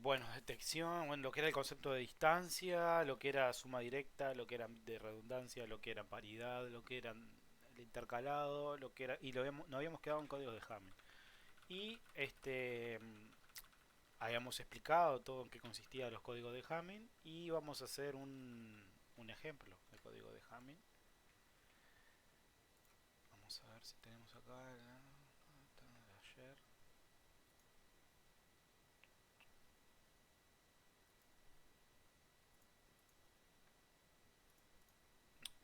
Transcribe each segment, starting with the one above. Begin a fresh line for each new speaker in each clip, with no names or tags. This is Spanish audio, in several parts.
Bueno, detección, bueno, lo que era el concepto de distancia, lo que era suma directa, lo que era de redundancia, lo que era paridad, lo que era el intercalado, lo que era y nos habíamos quedado en códigos de Hamming. Y habíamos explicado todo en qué consistía los códigos de Hamming y vamos a hacer un ejemplo de código de Hamming. Vamos a ver si tenemos acá ayer.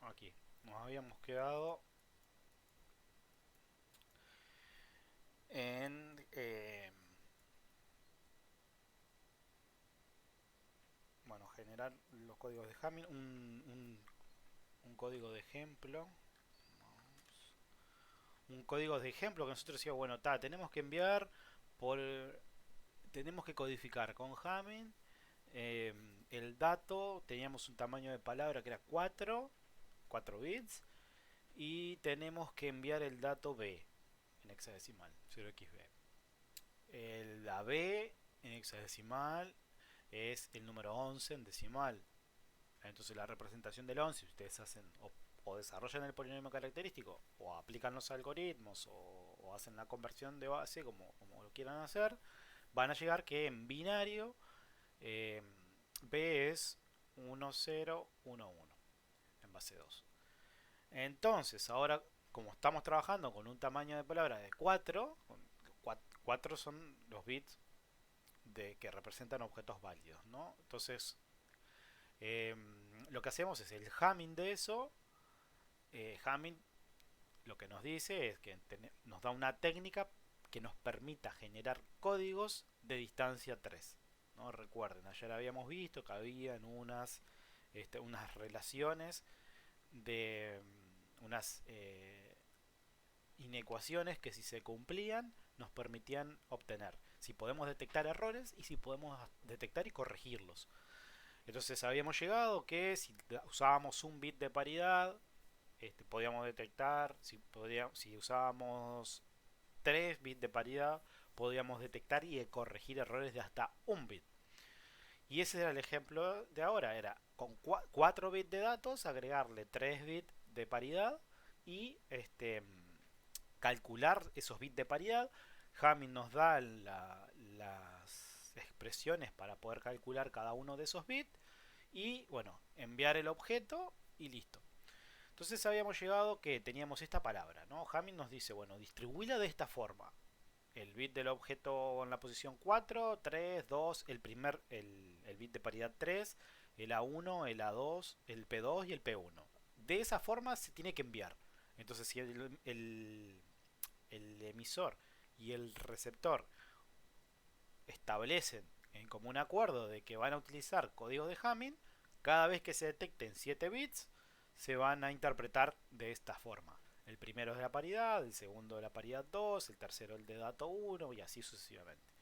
Aquí. Nos habíamos quedado en bueno, generar los códigos de Hamming, un código de ejemplo. Un código de ejemplo que nosotros decíamos, bueno, tenemos que enviar por. Tenemos que codificar con Hamming eh, el dato. Teníamos un tamaño de palabra que era 4 bits. Y tenemos que enviar el dato B en hexadecimal, 0xb. La B en hexadecimal es el número 11 en decimal. Entonces la representación del 11, si ustedes hacen o desarrollan el polinomio característico, o aplican los algoritmos, o hacen la conversión de base, como lo quieran hacer, van a llegar que en binario eh, B es 1011 en base 2. Entonces, ahora, como estamos trabajando con un tamaño de palabra de 4, 4 son los bits que representan objetos válidos, ¿no? Entonces, eh, lo que hacemos es el Hamming de eso. Hamming lo que nos dice es que nos da una técnica que nos permita generar códigos de distancia 3. ¿No? Recuerden, ayer habíamos visto que había unas relaciones de unas inecuaciones que si se cumplían nos permitían obtener si podemos detectar errores y si podemos detectar y corregirlos. Entonces habíamos llegado que si usábamos un bit de paridad, podíamos detectar, si usábamos 3 bits de paridad, podíamos detectar y corregir errores de hasta un bit. Y ese era el ejemplo de ahora, era con 4 bits de datos agregarle 3 bits de paridad y calcular esos bits de paridad. Hamming nos da las expresiones para poder calcular cada uno de esos bits y bueno, enviar el objeto y listo. Entonces habíamos llegado que teníamos esta palabra, ¿no? Hamming nos dice, bueno, distribuíla de esta forma. El bit del objeto en la posición 4, 3, 2, el bit de paridad 3, el A1, el A2, el P2 y el P1. De esa forma se tiene que enviar. Entonces si el emisor y el receptor establecen en común acuerdo de que van a utilizar códigos de Hamming, cada vez que se detecten 7 bits, se van a interpretar de esta forma. El primero es de la paridad, el segundo de la paridad 2, el tercero el de dato 1 y así sucesivamente.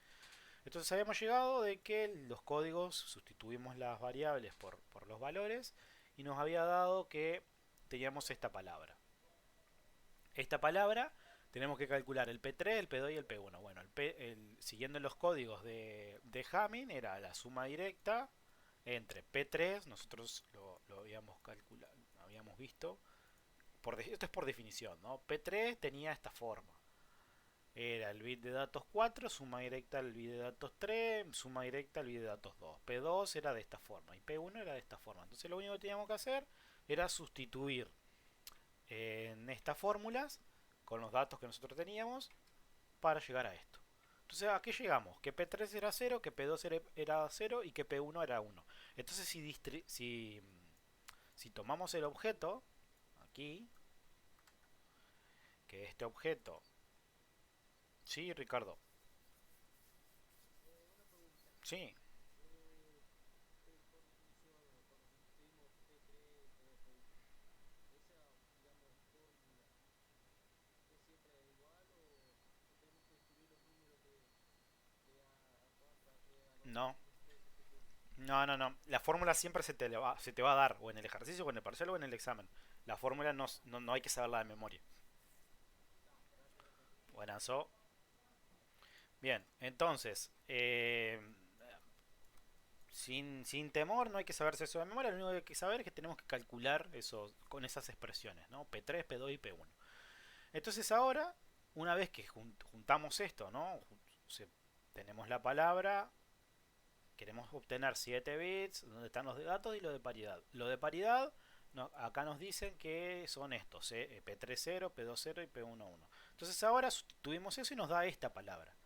Entonces habíamos llegado de que los códigos sustituimos las variables por los valores y nos había dado que teníamos esta palabra. Esta palabra tenemos que calcular el P3, el P2 y el P1. Bueno, siguiendo los códigos de Hamming era la suma directa entre P3, nosotros lo habíamos calculado, habíamos visto, esto es por definición, ¿no? P3 tenía esta forma. Era el bit de datos 4, suma directa el bit de datos 3, suma directa el bit de datos 2. P2 era de esta forma y P1 era de esta forma. Entonces lo único que teníamos que hacer era sustituir en estas fórmulas con los datos que nosotros teníamos para llegar a esto. Entonces, ¿a qué llegamos? Que P3 era 0, que P2 era 0 y que P1 era 1. Entonces, si tomamos el objeto, aquí, que este objeto... Sí, Ricardo.
Una pregunta.
Sí.
Por definición, cuando sustituimos P3, P2, P1, esa, digamos, fórmula es siempre igual o tenemos que escribir los números de A4 a P, A2
No.
y después sustituimos?
No, no, no. La fórmula siempre se te va a dar, o en el ejercicio, o en el parcial, o en el examen. La fórmula no hay que saberla de memoria.
Ah, gracias, gracias.
Buenazo. Bien, entonces, sin temor, no hay que saberse eso de memoria, lo único que hay que saber es que tenemos que calcular eso con esas expresiones, ¿no? P3, P2 y P1. Entonces ahora, una vez que juntamos esto, ¿no? Tenemos la palabra, queremos obtener 7 bits, donde están los de datos y los de paridad. Lo de paridad, no, acá nos dicen que son estos, P30, P20 y P11. Entonces ahora sustituimos eso y nos da esta palabra.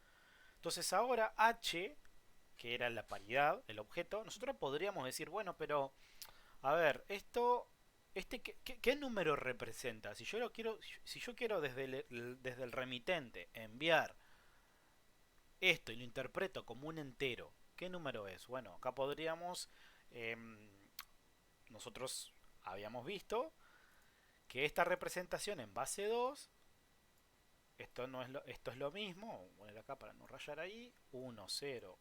Entonces ahora H, que era la paridad, el objeto, nosotros podríamos decir, bueno, pero a ver, ¿qué número representa? Si yo quiero desde el remitente enviar esto y lo interpreto como un entero, ¿qué número es? Bueno, acá podríamos, em, nosotros habíamos visto que esta representación en base 2, esto es lo mismo, voy a poner acá para no rayar ahí, 1, 0,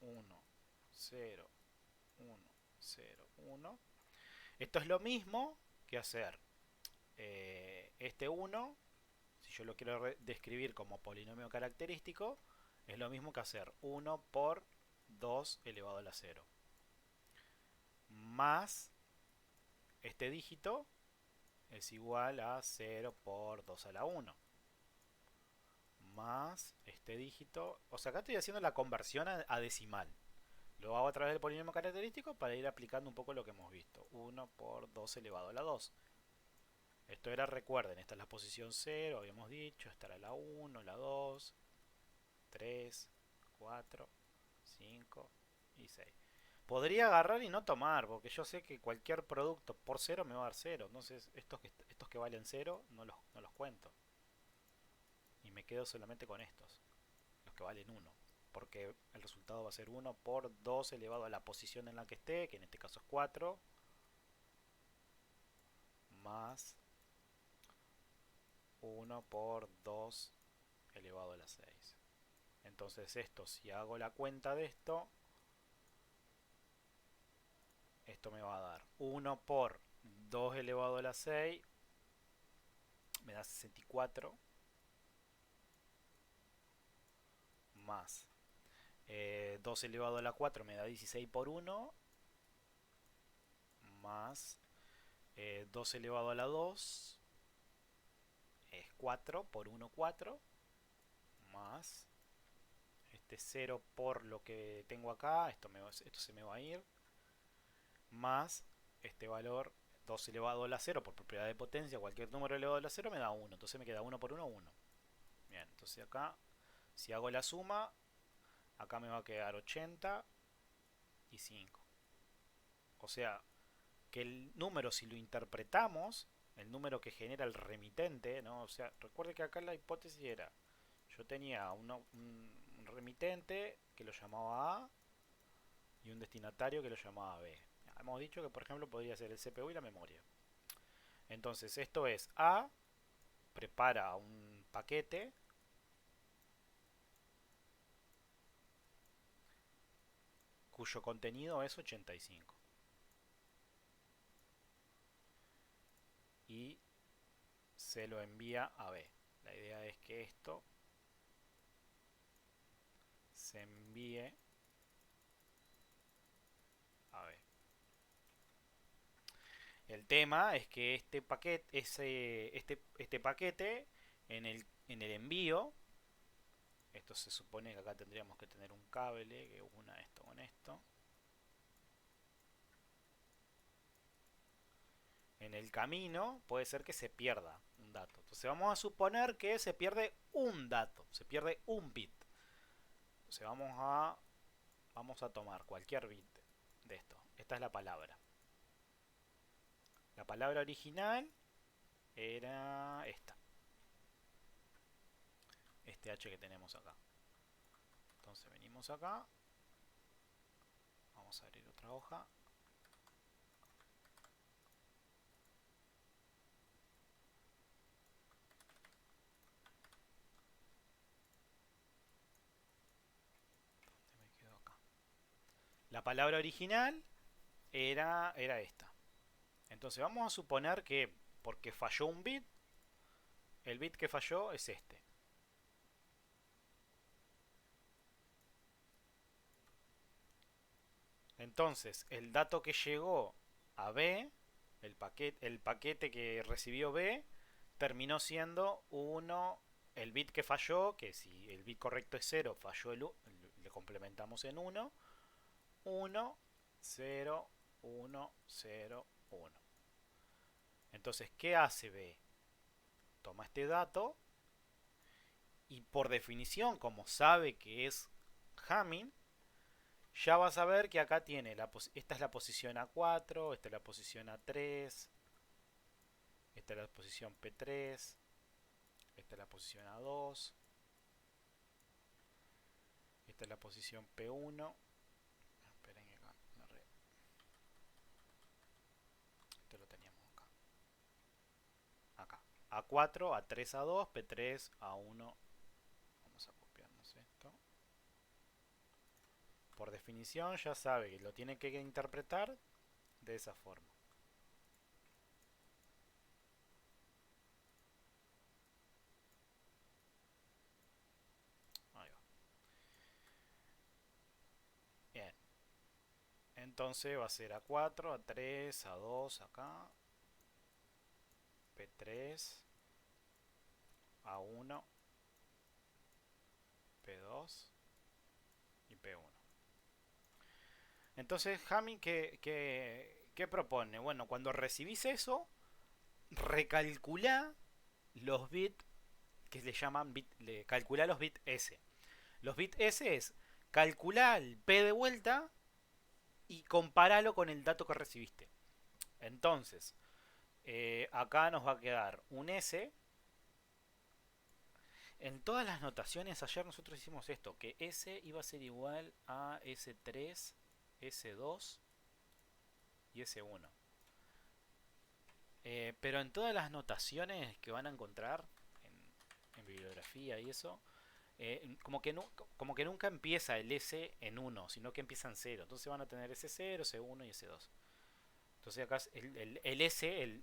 1, 0, 1, 0, 1. Esto es lo mismo que hacer este 1, si yo lo quiero describir como polinomio característico, es lo mismo que hacer 1 por 2 elevado a la 0. Más este dígito es igual a 0 por 2 a la 1. Más este dígito, o sea, acá estoy haciendo la conversión a decimal. Lo hago a través del polinomio característico para ir aplicando un poco lo que hemos visto. 1 por 2 elevado a la 2. Esto era, recuerden, esta es la posición 0, habíamos dicho, esta era la 1, la 2, 3, 4, 5 y 6. Podría agarrar y no tomar, porque yo sé que cualquier producto por 0 me va a dar 0. Entonces estos que valen 0 no los cuento. Y me quedo solamente con estos, los que valen 1. Porque el resultado va a ser 1 por 2 elevado a la posición en la que esté, que en este caso es 4, más 1 por 2 elevado a la 6. Entonces esto, si hago la cuenta de esto me va a dar 1 por 2 elevado a la 6, me da 64, más 2 elevado a la 4 me da 16 por 1, más 2 elevado a la 2 es 4 por 1, 4, más este 0 por lo que tengo acá, esto se me va a ir, más este valor 2 elevado a la 0 por propiedad de potencia, cualquier número elevado a la 0 me da 1, entonces me queda 1 por 1, 1. Bien, entonces acá, si hago la suma, acá me va a quedar 80 y 5. O sea, que el número, si lo interpretamos, el número que genera el remitente, ¿no? O sea, recuerde que acá la hipótesis era, yo tenía un remitente que lo llamaba A y un destinatario que lo llamaba B. Hemos dicho que, por ejemplo, podría ser el CPU y la memoria. Entonces, esto es A, prepara un paquete cuyo contenido es 85. Y se lo envía a B. La idea es que esto se envíe a B. El tema es que este paquete en el envío, esto se supone que acá tendríamos que tener un cable que una esto con esto. En el camino puede ser que se pierda un dato. Entonces vamos a suponer que se pierde un dato, se pierde un bit. Entonces vamos a tomar cualquier bit de esto. Esta es la palabra. La palabra original era esta. Este H que tenemos acá. Entonces venimos acá. Vamos a abrir otra hoja. ¿Dónde me quedo acá? La palabra original era esta. Entonces vamos a suponer que porque falló un bit, el bit que falló es este. Entonces, el dato que llegó a B, el paquete que recibió B, terminó siendo 1, el bit que falló, que si el bit correcto es 0, falló le complementamos en 1, 1, 0, 1, 0, 1. Entonces, ¿qué hace B? Toma este dato y por definición, como sabe que es Hamming, ya vas a ver que acá tiene, esta es la posición A4, esta es la posición A3, esta es la posición P3, esta es la posición A2, esta es la posición P1. Esperen que acá, esto lo teníamos acá. Acá. A4, A3, A2, P3, A1. Vamos a copiarnos esto. Por definición ya sabe que lo tiene que interpretar de esa forma. Ahí va. Bien. Entonces va a ser A4, A3, A2 acá. P3, A1, P2 y P1. Entonces Hamming, ¿qué propone? Bueno, cuando recibís eso, recalcula los bits que le llaman calcula los bits S. Los bits S es calcular el P de vuelta y compararlo con el dato que recibiste. Entonces, acá nos va a quedar un S. En todas las notaciones, ayer nosotros hicimos esto, que S iba a ser igual a S3, S2 y S1. Pero en todas las notaciones que van a encontrar en bibliografía y eso, como que nunca empieza el S en 1, sino que empieza en 0. Entonces van a tener S0, S1 y S2. Entonces acá el S,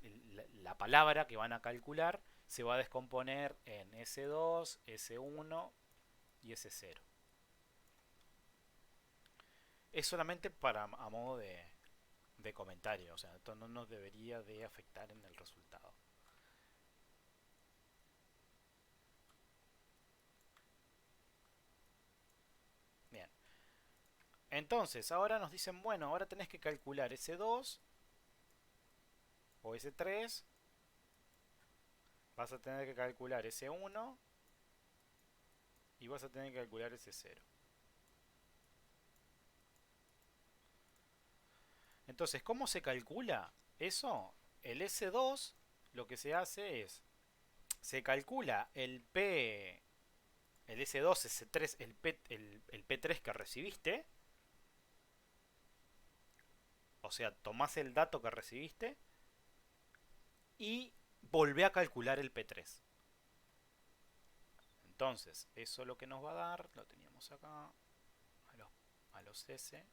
la palabra que van a calcular, se va a descomponer en S2, S1 y S0. Es solamente a modo de comentario, o sea, esto no nos debería de afectar en el resultado. Bien. Entonces, ahora nos dicen, bueno, ahora tenés que calcular S2 o S3, vas a tener que calcular S1 y vas a tener que calcular S0. Entonces, ¿cómo se calcula eso? El S2 lo que se hace es, se calcula el P, el S2, S3, el P3 que recibiste, o sea, tomás el dato que recibiste y volvé a calcular el P3. Entonces, eso lo que nos va a dar, lo teníamos acá, a los S, acá,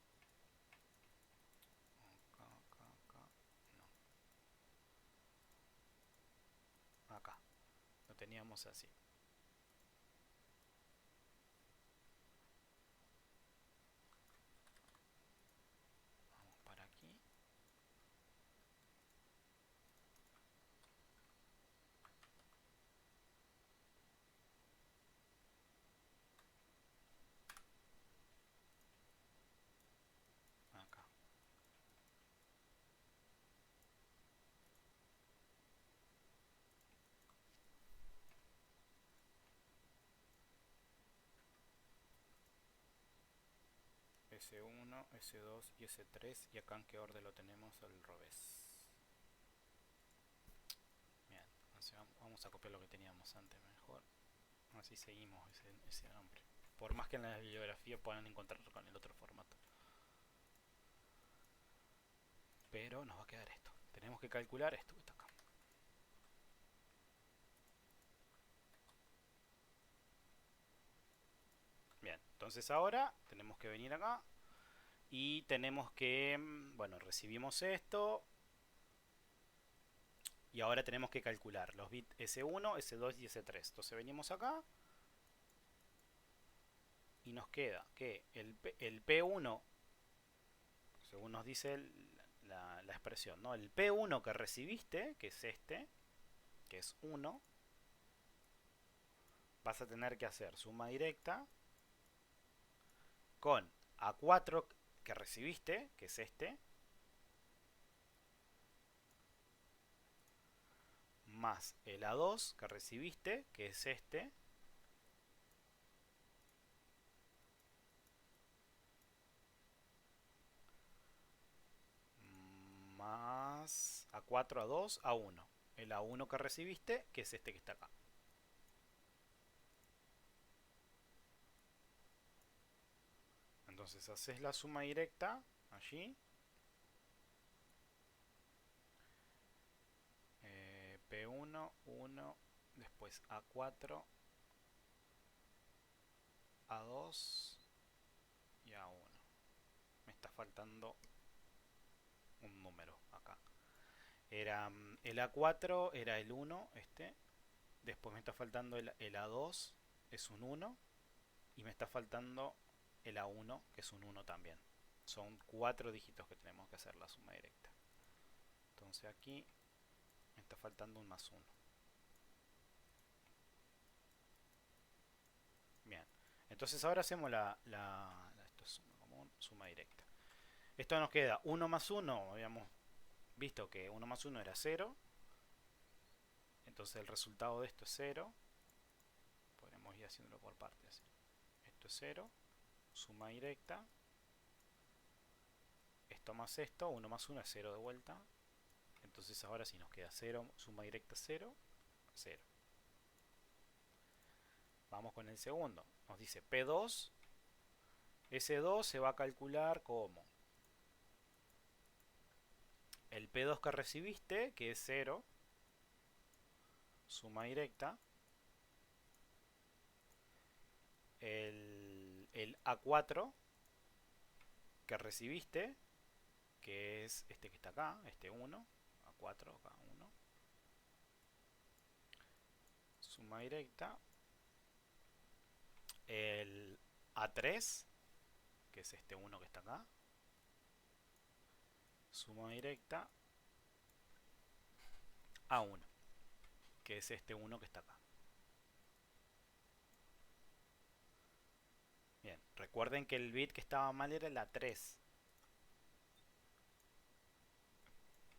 no, acá, lo teníamos así. Vamos para aquí. Acá. S1, S2 y S3 y acá en qué orden lo tenemos al revés. Bien, vamos a copiar lo que teníamos antes mejor. Así seguimos ese nombre. Por más que en la bibliografía puedan encontrar con el otro formato. Pero nos va a quedar esto. Tenemos que calcular esto que está acá. Bien, entonces ahora tenemos que venir acá y tenemos que, bueno, recibimos esto y ahora tenemos que calcular los bits S1, S2 y S3. Entonces venimos acá y nos queda que el P1 según nos dice la expresión, ¿no? El P1 que recibiste, que es este, que es 1, vas a tener que hacer suma directa con A4 que recibiste, que es este, más el A2 que recibiste, que es este, más A4, A2, A1. El A1 que recibiste, que es este que está acá. Entonces haces la suma directa allí. P1, 1, después A4, A2 y A1. Me está faltando un número acá. Era el A4 era el 1, este. Después me está faltando el A2, es un 1. Y me está faltando el A1, que es un 1 también. Son 4 dígitos que tenemos que hacer la suma directa. Entonces aquí me está faltando un más 1. Bien. Entonces ahora hacemos esto es suma común, suma directa. Esto nos queda 1 más 1, habíamos visto que 1 más 1 era 0. Entonces el resultado de esto es 0. Podremos ir haciéndolo por partes. Esto es 0. Suma directa. Esto más esto, 1 más 1 es 0 de vuelta. Entonces ahora sí nos queda 0, suma directa 0, 0. Vamos con el segundo. Nos dice P2. Ese 2 se va a calcular como el P2 que recibiste, que es 0, suma directa, el A4 que recibiste, que es este que está acá, este 1, A4, acá 1, suma directa, el A3, que es este 1 que está acá, suma directa, A1, que es este 1 que está acá. Bien, recuerden que el bit que estaba mal era el A3.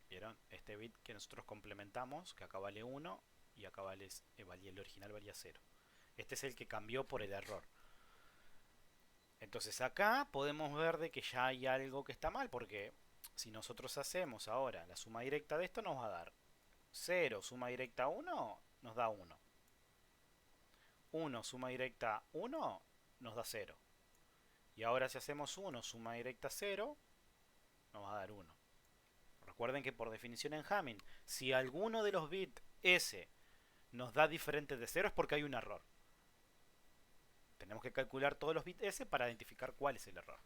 ¿Vieron? Este bit que nosotros complementamos, que acá vale 1 y acá vale, el original valía 0. Este es el que cambió por el error. Entonces acá podemos ver de que ya hay algo que está mal, porque si nosotros hacemos ahora la suma directa de esto nos va a dar 0 suma directa 1 nos da 1. 1 suma directa 1 nos da 0. Y ahora si hacemos 1 suma directa 0 nos va a dar 1. Recuerden que por definición en Hamming, si alguno de los bits S nos da diferente de 0 es porque hay un error. Tenemos que calcular todos los bits S para identificar cuál es el error.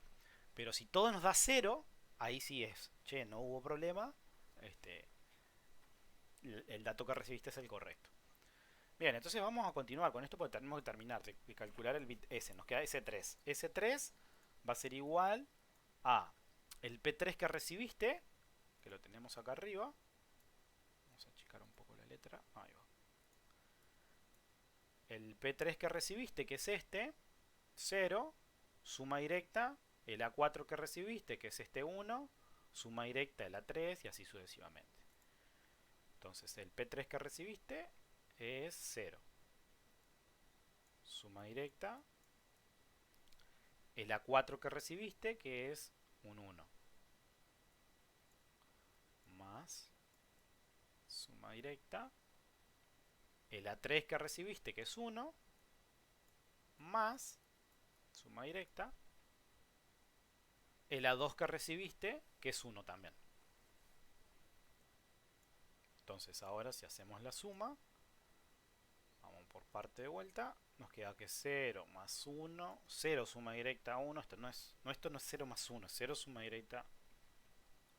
Pero si todo nos da 0, ahí sí es, che, no hubo problema, el dato que recibiste es el correcto. Bien, entonces vamos a continuar con esto porque tenemos que terminar de calcular el bit S. Nos queda S3. S3 va a ser igual a el P3 que recibiste, que lo tenemos acá arriba. Vamos a achicar un poco la letra. Ahí va. El P3 que recibiste, que es este, 0, suma directa, el A4 que recibiste, que es este 1, suma directa el A3 y así sucesivamente. Entonces el P3 que recibiste es 0. Suma directa, el A4 que recibiste, que es un 1. Más, suma directa, el A3 que recibiste, que es 1, más, suma directa, el A2 que recibiste, que es 1 también. Entonces ahora si hacemos la suma, vamos por parte de vuelta, nos queda que 0 más 1, 0 suma directa 1, esto no es 0 más 1, 0 suma directa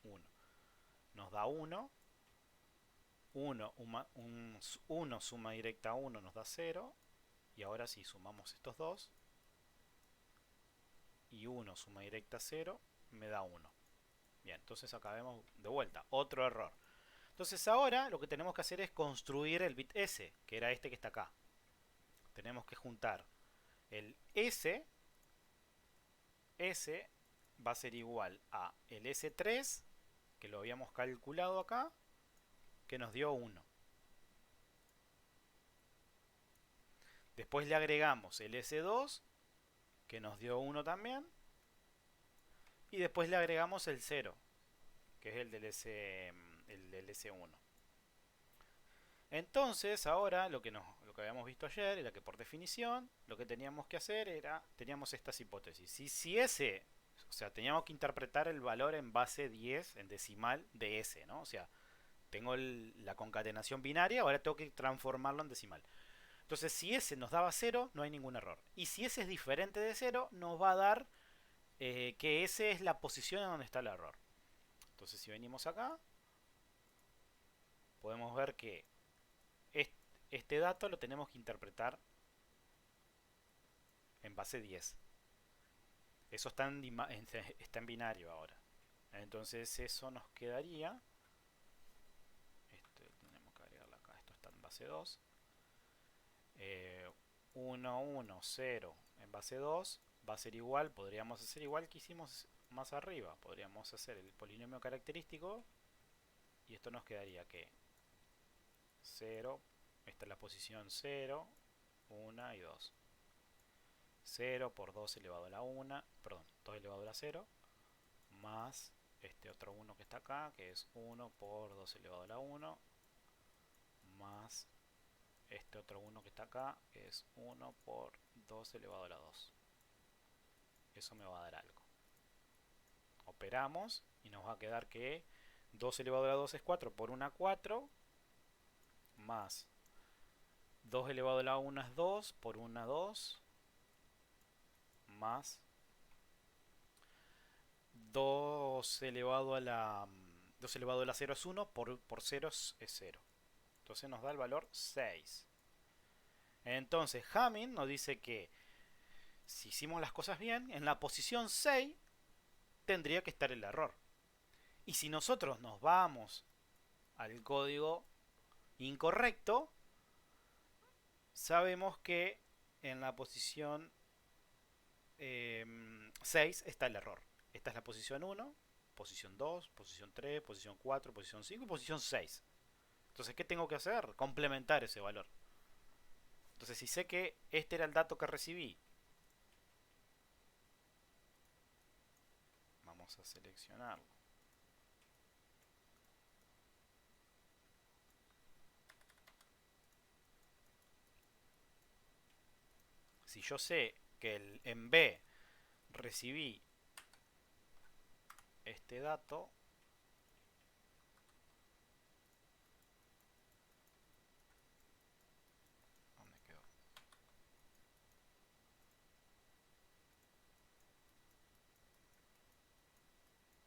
1. Nos da 1, 1 suma directa 1 nos da 0, y ahora si sumamos estos dos, y 1 suma directa 0, me da 1. Bien, entonces acá vemos de vuelta, otro error. Entonces ahora lo que tenemos que hacer es construir el bit S, que era este que está acá. Tenemos que juntar el S va a ser igual a el S3, que lo habíamos calculado acá, que nos dio 1. Después le agregamos el S2, que nos dio 1 también. Y después le agregamos el 0, que es el del S1. Entonces, ahora lo que habíamos visto ayer era que por definición lo que teníamos que hacer era, teníamos estas hipótesis. Si ese, o sea, teníamos que interpretar el valor en base 10, en decimal de S, ¿no? O sea, tengo la concatenación binaria, ahora tengo que transformarlo en decimal. Entonces, si ese nos daba 0, no hay ningún error. Y si ese es diferente de 0, nos va a dar que ese es la posición en donde está el error. Entonces, si venimos acá, podemos ver que este dato lo tenemos que interpretar en base 10. Eso está en binario ahora. Entonces eso nos quedaría. Esto tenemos que agregarlo acá. Esto está en base 2. 1, 1, 0 en base 2 va a ser igual. Podríamos hacer igual que hicimos más arriba. Podríamos hacer el polinomio característico. Y esto nos quedaría que 0. Esta es la posición 0, 1 y 2. 0 por 2 elevado a la 1, perdón, 2 elevado a la 0, más este otro 1 que está acá, que es 1 por 2 elevado a la 1, más este otro 1 que está acá, que es 1 por 2 elevado a la 2. Eso me va a dar algo. Operamos y nos va a quedar que 2 elevado a la 2 es 4 por 1 4, más 2 elevado a la 1 es 2 por 1 2, más 2 elevado a la 2 elevado a la 0 es 1, por 0 es 0. Entonces nos da el valor 6. Entonces Hamming nos dice que si hicimos las cosas bien, en la posición 6 tendría que estar el error. Y si nosotros nos vamos al código incorrecto, sabemos que en la posición 6 está el error. Esta es la posición 1, posición 2, posición 3, posición 4, posición 5 y posición 6. Entonces, ¿qué tengo que hacer? Complementar ese valor. Entonces, si sé que este era el dato que recibí, vamos a seleccionarlo. Si yo sé que en B recibí este dato, ¿dónde quedó?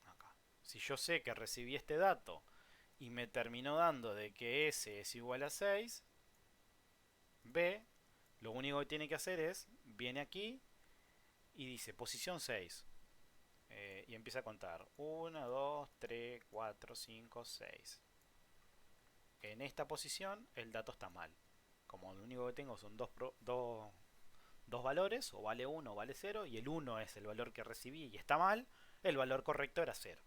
Acá. Si yo sé que recibí este dato y me terminó dando de que S es igual a 6, B, lo único que tiene que hacer es, viene aquí y dice posición 6. Y empieza a contar 1, 2, 3, 4, 5, 6. En esta posición el dato está mal. Como lo único que tengo son dos valores, o vale 1 o vale 0, y el 1 es el valor que recibí y está mal, el valor correcto era 0.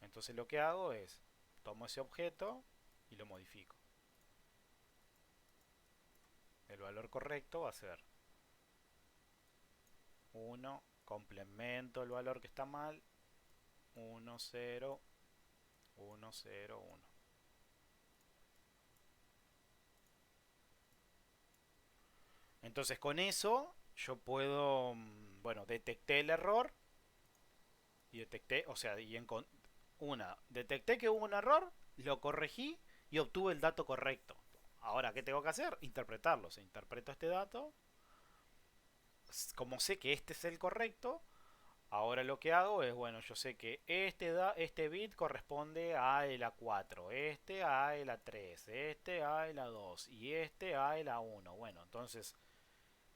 Entonces lo que hago es, tomo ese objeto y lo modifico. El valor correcto va a ser 1, complemento el valor que está mal, 1, 0, 1, 0, 1. Entonces con eso yo puedo, bueno, detecté el error y detecté, o sea, detecté que hubo un error, lo corregí y obtuve el dato correcto. Ahora, ¿qué tengo que hacer? Interpretarlo. Se interpreto este dato. Como sé que este es el correcto, ahora lo que hago es, bueno, yo sé que este bit corresponde a el A4, este a el A3, este a el A2 y este a el A1. Bueno, entonces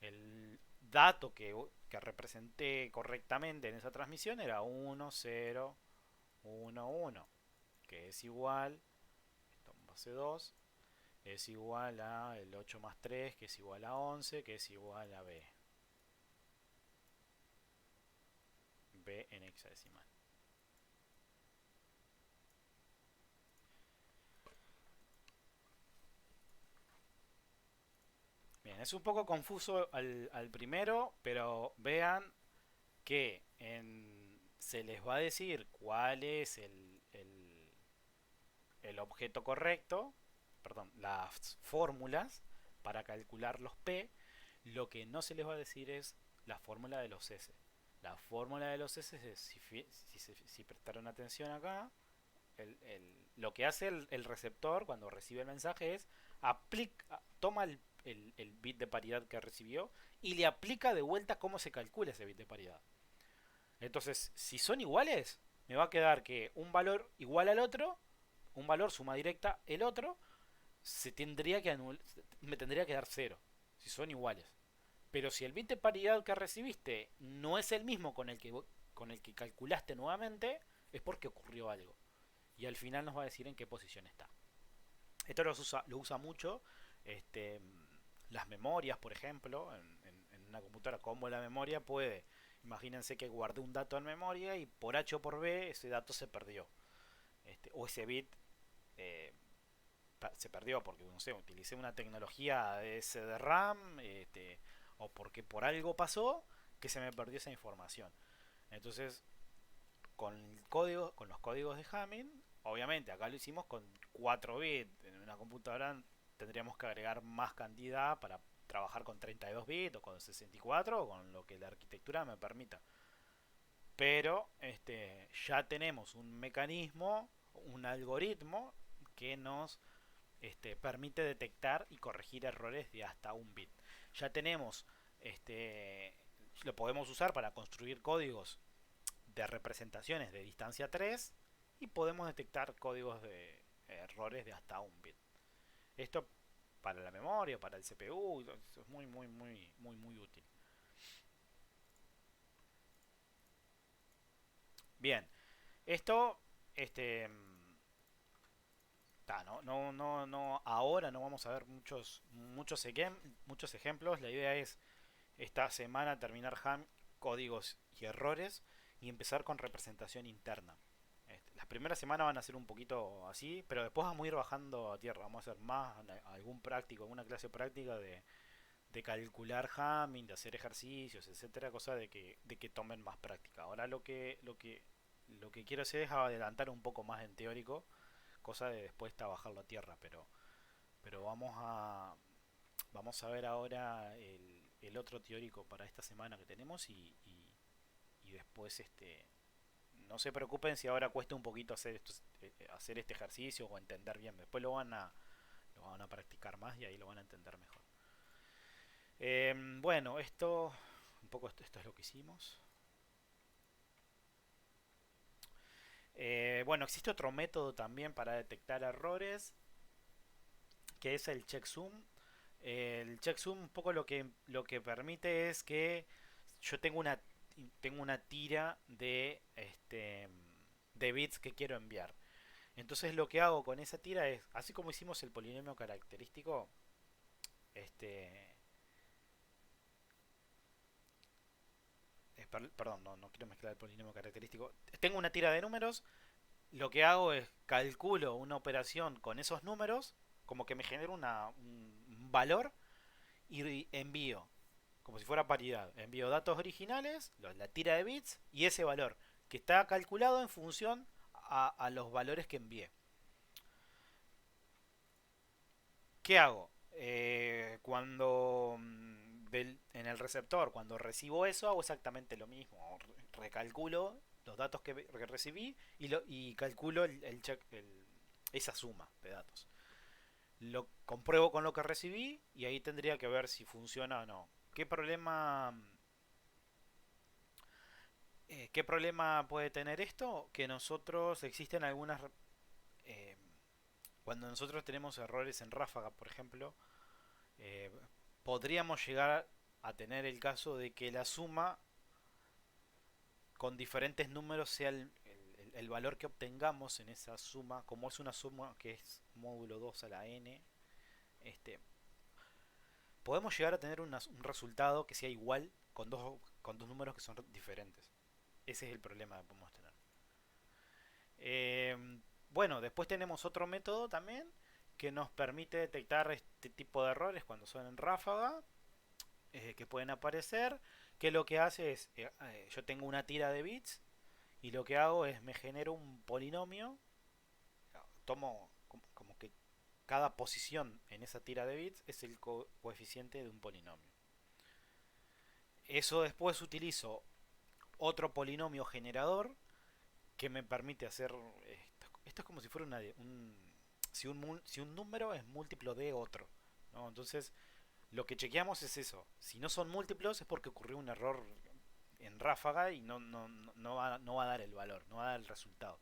el dato que representé correctamente en esa transmisión era 1, 0, 1, 1, que es igual, esto en base 2, es igual a el 8 más 3, que es igual a 11, que es igual a B. B en hexadecimal. Bien, es un poco confuso al primero, pero vean que se les va a decir cuál es el objeto correcto, perdón, las fórmulas para calcular los P. Lo que no se les va a decir es la fórmula de los S. La fórmula de los S es, si prestaron atención acá, lo que hace el receptor cuando recibe el mensaje es toma el bit de paridad que recibió y le aplica de vuelta cómo se calcula ese bit de paridad. Entonces, si son iguales, me va a quedar que un valor igual al otro, un valor suma directa el otro, me tendría que dar cero, si son iguales. Pero si el bit de paridad que recibiste no es el mismo con el que calculaste nuevamente, es porque ocurrió algo. Y al final nos va a decir en qué posición está. Esto lo usa mucho este, las memorias, por ejemplo, en una computadora. Como la memoria puede, imagínense que guardé un dato en memoria y por H o por B ese dato se perdió. O ese bit eh, se perdió porque, no sé, utilicé una tecnología de ese de RAM, o porque por algo pasó que se me perdió esa información. Entonces, con los códigos de Hamming, obviamente acá lo hicimos con 4 bits. En una computadora tendríamos que agregar más cantidad para trabajar con 32 bits o con 64 o con lo que la arquitectura me permita. Pero ya tenemos un mecanismo, un algoritmo que nos permite detectar y corregir errores de hasta un bit. Ya tenemos, este, lo podemos usar para construir códigos de representaciones de distancia 3 y podemos detectar códigos de errores de hasta un bit. Esto para la memoria, para el CPU, es muy útil. Bien, esto, este, ahora no vamos a ver muchos ejemplos. La idea es esta semana terminar códigos y errores y empezar con representación interna. Las primeras semanas van a ser un poquito así, pero después vamos a ir bajando a tierra. Vamos a hacer más algún práctico, alguna clase práctica de calcular Hamming, de hacer ejercicios, etcétera, cosa de que tomen más práctica. Ahora lo que quiero hacer es adelantar un poco más en teórico, cosa de después bajarlo a tierra, pero vamos a ver ahora el otro teórico para esta semana que tenemos y después no se preocupen si ahora cuesta un poquito hacer este ejercicio o entender bien. Después lo van a practicar más y ahí lo van a entender mejor. Bueno, un poco esto es lo que hicimos. Bueno, existe otro método también para detectar errores, que es el checksum. El checksum un poco lo que permite es que yo tengo una tira de bits que quiero enviar. Entonces lo que hago con esa tira es, así como hicimos el polinomio característico, este, perdón, no quiero mezclar el polinomio característico. Tengo una tira de números, lo que hago es calculo una operación con esos números, como que me genera un valor y envío, como si fuera paridad. Envío datos originales, la tira de bits y ese valor, que está calculado en función a los valores que envié. ¿Qué hago? En el receptor, cuando recibo eso, hago exactamente lo mismo. Recalculo los datos que recibí y calculo esa suma de datos. Lo compruebo con lo que recibí y ahí tendría que ver si funciona o no. ¿Qué problema puede tener esto? Que nosotros existen algunas... eh, cuando nosotros tenemos errores en ráfaga, por ejemplo, eh, podríamos llegar a tener el caso de que la suma con diferentes números sea el valor que obtengamos en esa suma, como es una suma que es módulo 2 a la n, este, podemos llegar a tener un resultado que sea igual con dos números que son diferentes. Ese es el problema que podemos tener. Bueno, después tenemos otro método también que nos permite detectar este tipo de errores cuando son en ráfaga, que pueden aparecer, que lo que hace es, yo tengo una tira de bits y lo que hago es me genero un polinomio, tomo como que cada posición en esa tira de bits es el coeficiente de un polinomio. Eso después utilizo otro polinomio generador que me permite hacer esto es como si fuera si un número es múltiplo de otro, ¿no? Entonces lo que chequeamos es eso. Si no son múltiplos es porque ocurrió un error en ráfaga y no va a dar el valor, no va a dar el resultado.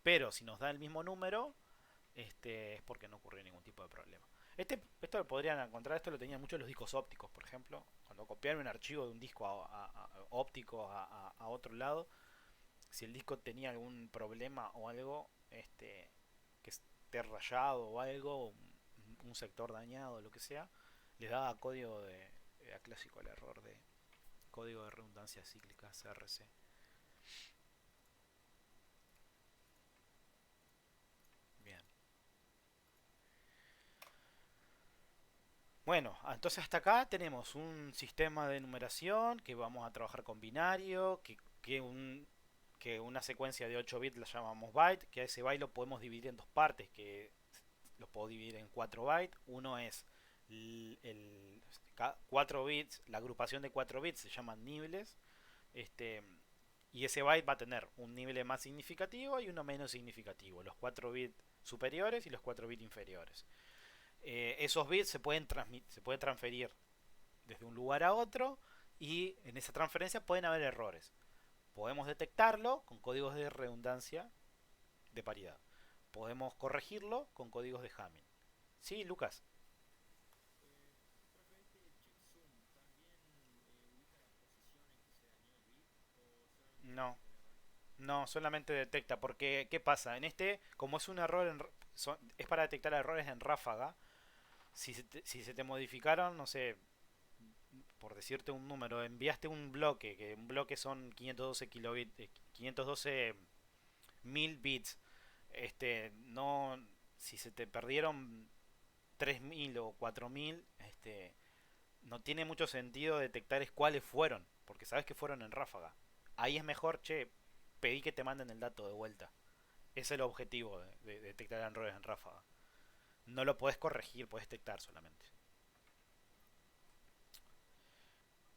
Pero si nos da el mismo número, es porque no ocurrió ningún tipo de problema. Esto lo podrían encontrar, esto lo tenían muchos los discos ópticos, por ejemplo. Cuando copiaron un archivo de un disco óptico a otro lado, si el disco tenía algún problema o algo, que esté rayado o algo, un sector dañado, lo que sea, le daba código era clásico el error de código de redundancia cíclica, CRC. Bien. Bueno, entonces hasta acá tenemos un sistema de numeración que vamos a trabajar con binario, que una secuencia de 8 bits la llamamos byte, que a ese byte lo podemos dividir en dos partes, que lo puedo dividir en 4 bytes. Uno es el 4 bits, la agrupación de 4 bits se llaman niveles, este, y ese byte va a tener un nivel más significativo y uno menos significativo, los 4 bits superiores y los 4 bits inferiores. Esos bits se pueden transferir desde un lugar a otro y en esa transferencia pueden haber errores. Podemos detectarlo con códigos de redundancia de paridad. Podemos corregirlo con códigos de Hamming. Sí, Lucas.
Profe, este checksum también ubica la posición en que se dañó el bit o solamente
No,
detecta el error.
no, solamente detecta. Porque, ¿qué pasa? Como es un error, es para detectar errores en ráfaga. Si se te modificaron, no sé, por decirte un número, enviaste un bloque, que un bloque son 512 kilobits, 512 mil bits. No, si se te perdieron 3000 o 4000, no tiene mucho sentido detectar cuáles fueron, porque sabes que fueron en ráfaga. Ahí es mejor, che, pedí que te manden el dato de vuelta. Ese es el objetivo de detectar errores en ráfaga. No lo puedes corregir, puedes detectar solamente.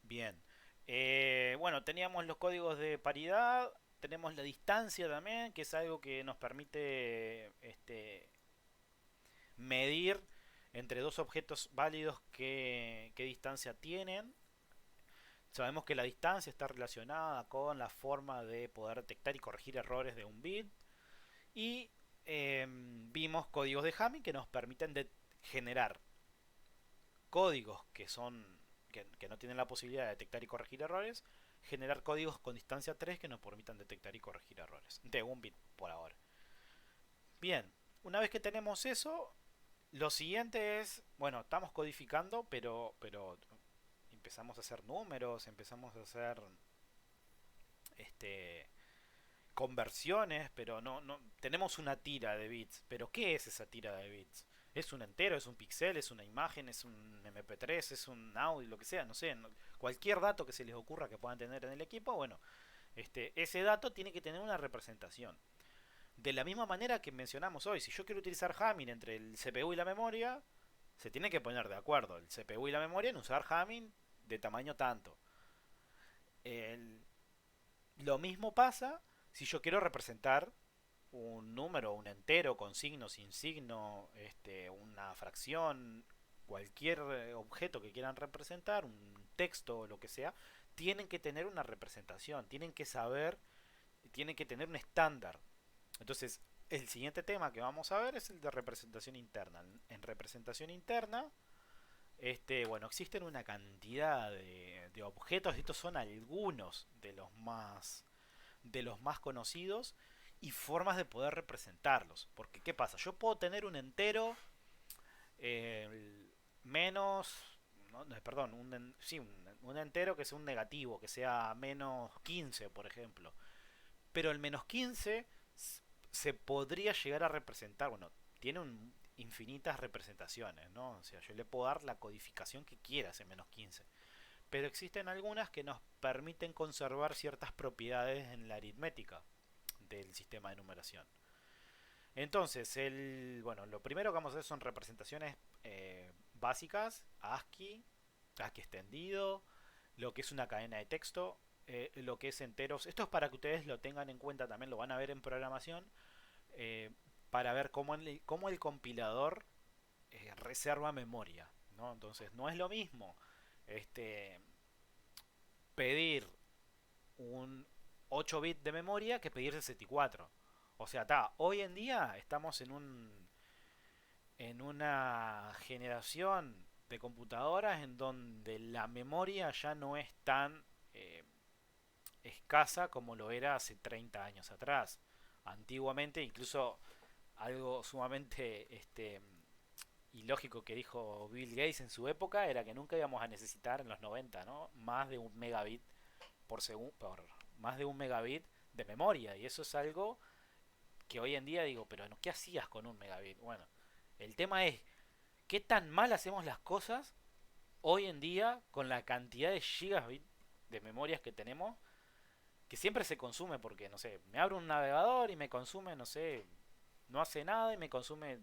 Bien. Bueno, teníamos los códigos de paridad, tenemos la distancia también, que es algo que nos permite medir entre dos objetos válidos qué distancia tienen. Sabemos que la distancia está relacionada con la forma de poder detectar y corregir errores de un bit. Y vimos códigos de Hamming que nos permiten generar códigos que no tienen la posibilidad de detectar y corregir errores, generar códigos con distancia 3 que nos permitan detectar y corregir errores de un bit por ahora. Bien, una vez que tenemos eso, lo siguiente es, bueno, estamos codificando, pero empezamos a hacer números, empezamos a hacer este, conversiones, pero no tenemos una tira de bits. Pero ¿qué es esa tira de bits? ¿Es un entero? ¿Es un pixel? ¿Es una imagen? ¿Es un MP3? ¿Es un audio? Lo que sea, no sé. Cualquier dato que se les ocurra que puedan tener en el equipo, bueno, ese dato tiene que tener una representación. De la misma manera que mencionamos hoy, si yo quiero utilizar Hamming entre el CPU y la memoria, se tiene que poner de acuerdo el CPU y la memoria en usar Hamming de tamaño tanto. El, lo mismo pasa si yo quiero representar un número, un entero, con signo, sin signo, una fracción, cualquier objeto que quieran representar, un texto o lo que sea, tienen que tener una representación, tienen que saber, tienen que tener un estándar. Entonces, el siguiente tema que vamos a ver es el de representación interna. En representación interna, bueno, existen una cantidad de objetos, estos son algunos de los más conocidos, y formas de poder representarlos. Porque, ¿qué pasa? Yo puedo tener un entero menos, perdón, sí, un entero que sea un negativo, que sea menos 15 por ejemplo. Pero el menos 15 se podría llegar a representar, bueno, tiene infinitas representaciones, ¿no? O sea, yo le puedo dar la codificación que quiera a ese menos 15. Pero existen algunas que nos permiten conservar ciertas propiedades en la aritmética del sistema de numeración. Entonces, bueno, lo primero que vamos a hacer son representaciones básicas, ASCII, ASCII extendido, lo que es una cadena de texto, lo que es enteros. Esto es para que ustedes lo tengan en cuenta, también lo van a ver en programación, eh, para ver cómo el compilador reserva memoria, ¿no? Entonces, no es lo mismo este, pedir un 8 bits de memoria que pedir 64. O sea, hoy en día estamos en una generación de computadoras en donde la memoria ya no es tan escasa como lo era hace 30 años atrás. Antiguamente, incluso algo sumamente ilógico que dijo Bill Gates en su época era que nunca íbamos a necesitar en los 90, ¿no? Más de un megabit por segundo, más de un megabit de memoria. Y eso es algo que hoy en día digo, pero ¿qué hacías con un megabit? Bueno, el tema es, ¿qué tan mal hacemos las cosas hoy en día con la cantidad de gigabit de memorias que tenemos? Que siempre se consume porque, no sé, me abro un navegador y me consume, no sé, no hace nada y me consume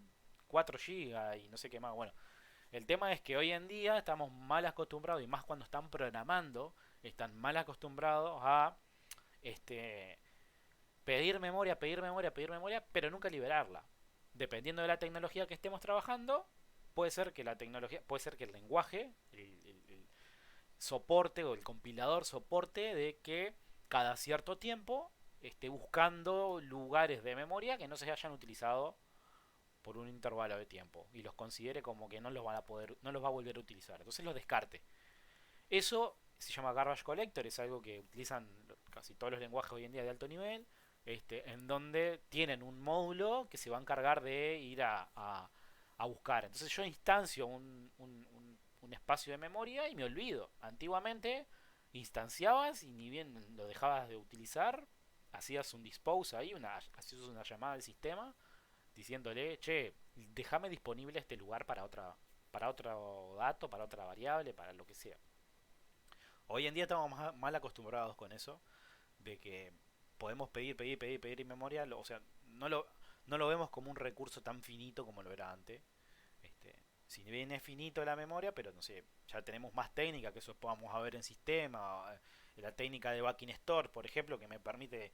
4 gigas y no sé qué más. Bueno, el tema es que hoy en día estamos mal acostumbrados y más cuando están programando, están mal acostumbrados a este, pedir memoria, pedir memoria, pedir memoria, pero nunca liberarla. Dependiendo de la tecnología que estemos trabajando, puede ser que la tecnología, puede ser que el lenguaje, el soporte o el compilador soporte de que cada cierto tiempo esté buscando lugares de memoria que no se hayan utilizado por un intervalo de tiempo y los considere como que no los van a poder, no los va a volver a utilizar. Entonces los descarte. Eso se llama garbage collector, es algo que utilizan casi todos los lenguajes hoy en día de alto nivel, en donde tienen un módulo que se va a encargar de ir a buscar. Entonces yo instancio un espacio de memoria y me olvido. Antiguamente instanciabas y ni bien lo dejabas de utilizar, hacías un dispose ahí, hacías una llamada al sistema diciéndole, che, déjame disponible este lugar para otro dato, para otra variable, para lo que sea. Hoy en día estamos mal acostumbrados con eso, de que podemos pedir memoria, o sea, no lo vemos como un recurso tan finito como lo era antes. Este, si bien es finito la memoria, pero no sé, ya tenemos más técnica que eso podamos ver en sistema, la técnica de backing store, por ejemplo, que me permite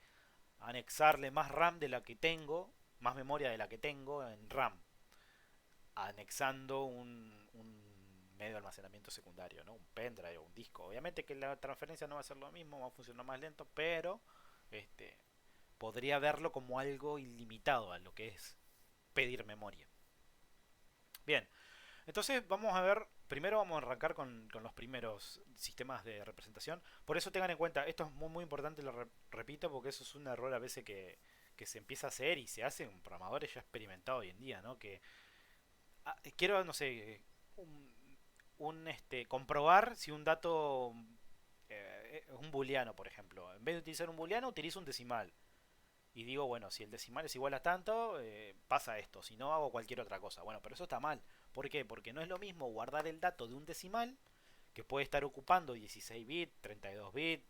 anexarle más RAM de la que tengo, más memoria de la que tengo en RAM, anexando un medio de almacenamiento secundario, ¿no? Un pendrive o un disco. Obviamente que la transferencia no va a ser lo mismo, va a funcionar más lento, pero este, podría verlo como algo ilimitado a lo que es pedir memoria. Bien, entonces vamos a ver, primero vamos a arrancar con los primeros sistemas de representación. Por eso tengan en cuenta, esto es muy importante, repito, porque eso es un error a veces que se empieza a hacer y se hace en programadores ya experimentados hoy en día, ¿no? Que quiero, no sé, comprobar si un dato es un booleano, por ejemplo. En vez de utilizar un booleano, utilizo un decimal. Y digo, bueno, si el decimal es igual a tanto, pasa esto. Si no, hago cualquier otra cosa. Bueno, pero eso está mal. ¿Por qué? Porque no es lo mismo guardar el dato de un decimal, que puede estar ocupando 16 bits, 32 bits,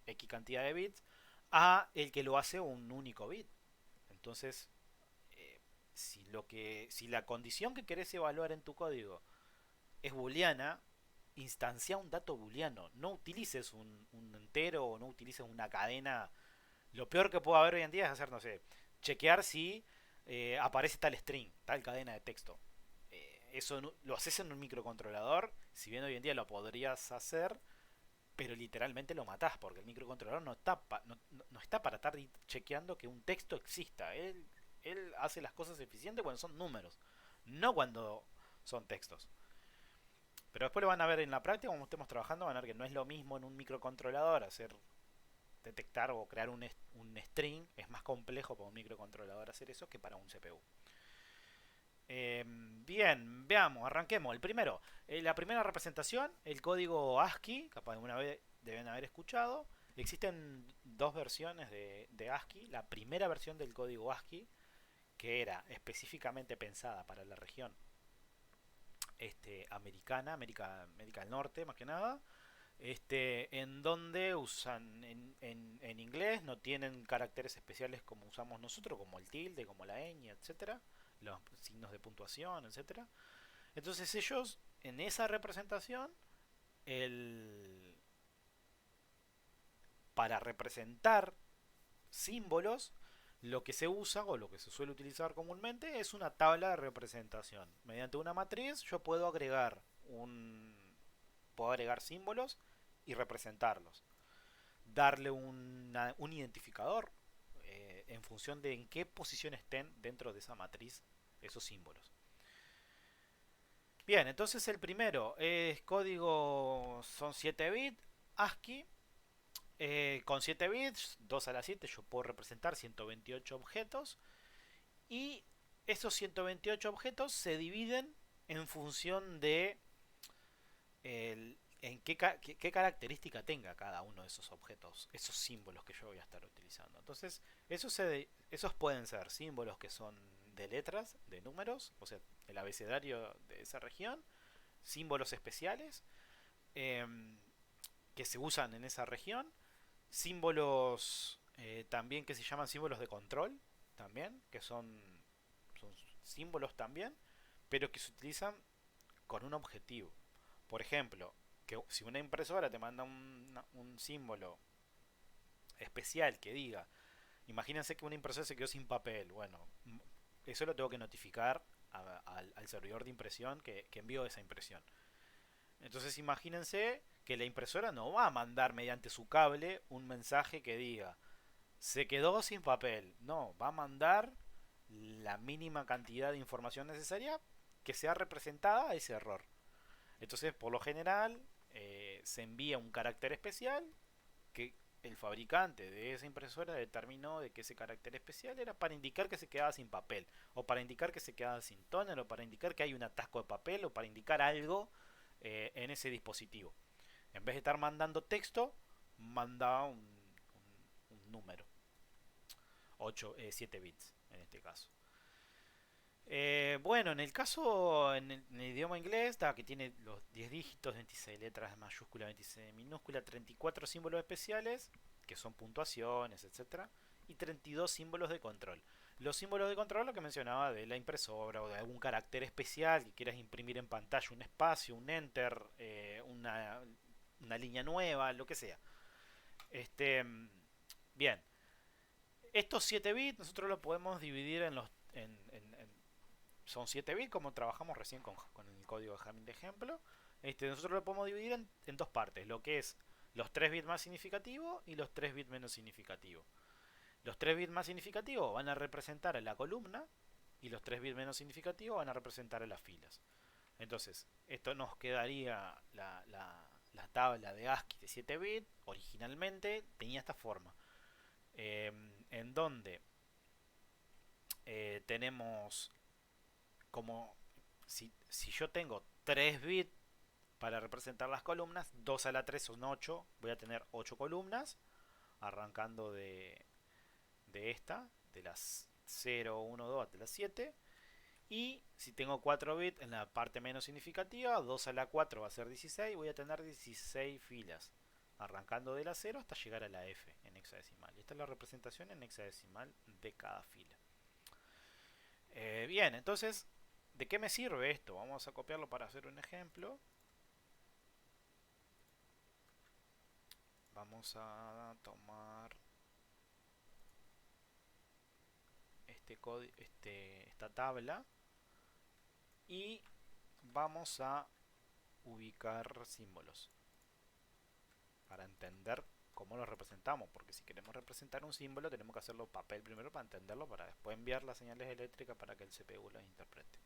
X cantidad de bits, a el que lo hace un único bit. Entonces, si la condición que querés evaluar en tu código es booleana, instancia un dato booleano. No utilices un entero o no utilices una cadena. Lo peor que puede haber hoy en día es hacer, no sé, chequear si aparece tal string, tal cadena de texto. Eso lo haces en un microcontrolador, si bien hoy en día lo podrías hacer, pero literalmente lo matás, porque el microcontrolador no está para estar chequeando que un texto exista. Él hace las cosas eficientes cuando son números, no cuando son textos. Pero después lo van a ver en la práctica, como estemos trabajando, van a ver que no es lo mismo en un microcontrolador hacer detectar o crear un string. Es más complejo para un microcontrolador hacer eso que para un CPU. Bien, veamos, arranquemos. El primero, la primera representación, el código ASCII, capaz alguna vez deben haber escuchado. Existen dos versiones de ASCII. La primera versión del código ASCII, que era específicamente pensada para la región americana, América del Norte más que nada, en donde usan en inglés, no tienen caracteres especiales como usamos nosotros, como el tilde, como la ñ, etcétera, los signos de puntuación, etcétera. Entonces ellos, en esa representación, el, para representar símbolos, lo que se usa o lo que se suele utilizar comúnmente es una tabla de representación. Mediante una matriz yo puedo agregar símbolos y representarlos. Darle un identificador en función de en qué posición estén dentro de esa matriz esos símbolos. Bien, entonces el primero es código, son 7 bits, ASCII. Con 7 bits, 2 a la 7, yo puedo representar 128 objetos. Y esos 128 objetos se dividen en función de en qué característica tenga cada uno de esos objetos, esos símbolos que yo voy a estar utilizando. Entonces, esos pueden ser símbolos que son de letras, de números, o sea, el abecedario de esa región, símbolos especiales eh, que se usan en esa región, símbolos también que se llaman símbolos de control, también, que son símbolos también, pero que se utilizan con un objetivo. Por ejemplo, que si una impresora te manda un símbolo especial que diga, imagínense que una impresora se quedó sin papel, bueno, eso lo tengo que notificar al servidor de impresión que envió esa impresión. Entonces imagínense que la impresora no va a mandar mediante su cable un mensaje que diga, se quedó sin papel. No, va a mandar la mínima cantidad de información necesaria que sea representada a ese error. Entonces, por lo general, se envía un carácter especial que el fabricante de esa impresora determinó de que ese carácter especial era para indicar que se quedaba sin papel, o para indicar que se quedaba sin tóner, o para indicar que hay un atasco de papel, o para indicar algo en ese dispositivo. En vez de estar mandando texto, manda un número, 7 bits en este caso. Bueno, en el caso, en el idioma inglés, que tiene los 10 dígitos, 26 letras mayúscula, 26 minúscula, 34 símbolos especiales, que son puntuaciones, etcétera, y 32 símbolos de control. Los símbolos de control, lo que mencionaba de la impresora o de algún carácter especial que quieras imprimir en pantalla, un espacio, un enter, una línea nueva, lo que sea. Este, bien, estos 7 bits nosotros los podemos dividir son 7 bits como trabajamos recién con el código de Hamming de ejemplo. Nosotros lo podemos dividir en dos partes, lo que es los 3 bits más significativos y los 3 bits menos significativos. Los 3 bits más significativos van a representar a la columna y los 3 bits menos significativos van a representar a las filas. Entonces, esto nos quedaría la tabla de ASCII de 7 bits. Originalmente tenía esta forma, en donde tenemos como si yo tengo 3 bits para representar las columnas, 2 a la 3 son 8, voy a tener 8 columnas, arrancando de esta, de las 0, 1, 2 hasta las 7. Y si tengo 4 bits en la parte menos significativa, 2 a la 4 va a ser 16, voy a tener 16 filas, arrancando de la 0 hasta llegar a la F en hexadecimal. Y esta es la representación en hexadecimal de cada fila. Bien, entonces, ¿de qué me sirve esto? Vamos a copiarlo para hacer un ejemplo. Vamos a tomar esta tabla y vamos a ubicar símbolos para entender cómo los representamos, porque si queremos representar un símbolo tenemos que hacerlo papel primero para entenderlo, para después enviar las señales eléctricas para que el CPU las interprete.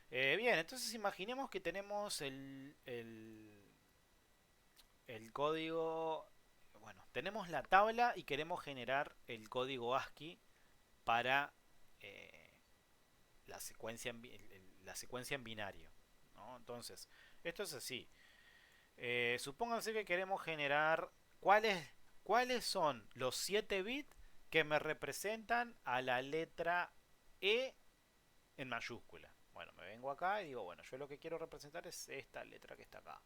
Bien, entonces imaginemos que tenemos el código, bueno, tenemos la tabla y queremos generar el código ASCII para eh, la secuencia en binario, ¿no? Entonces, esto es así. Supónganse que queremos generar cuáles son los 7 bits que me representan a la letra E en mayúscula. Bueno, me vengo acá y digo, bueno, yo lo que quiero representar es esta letra que está acá,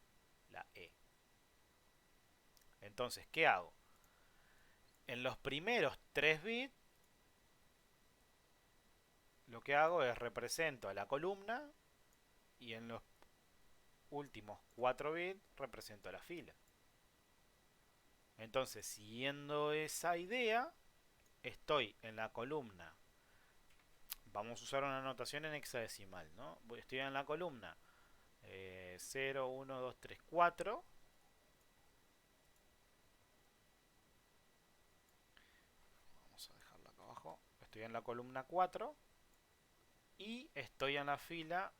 la E. Entonces, ¿qué hago? En los primeros 3 bits, lo que hago es represento a la columna y en los últimos 4 bits represento a la fila. Entonces, siguiendo esa idea, estoy en la columna. Vamos a usar una notación en hexadecimal, ¿no? Estoy en la columna 0, 1, 2, 3, 4. Vamos a dejarla acá abajo. Estoy en la columna 4 y estoy en la fila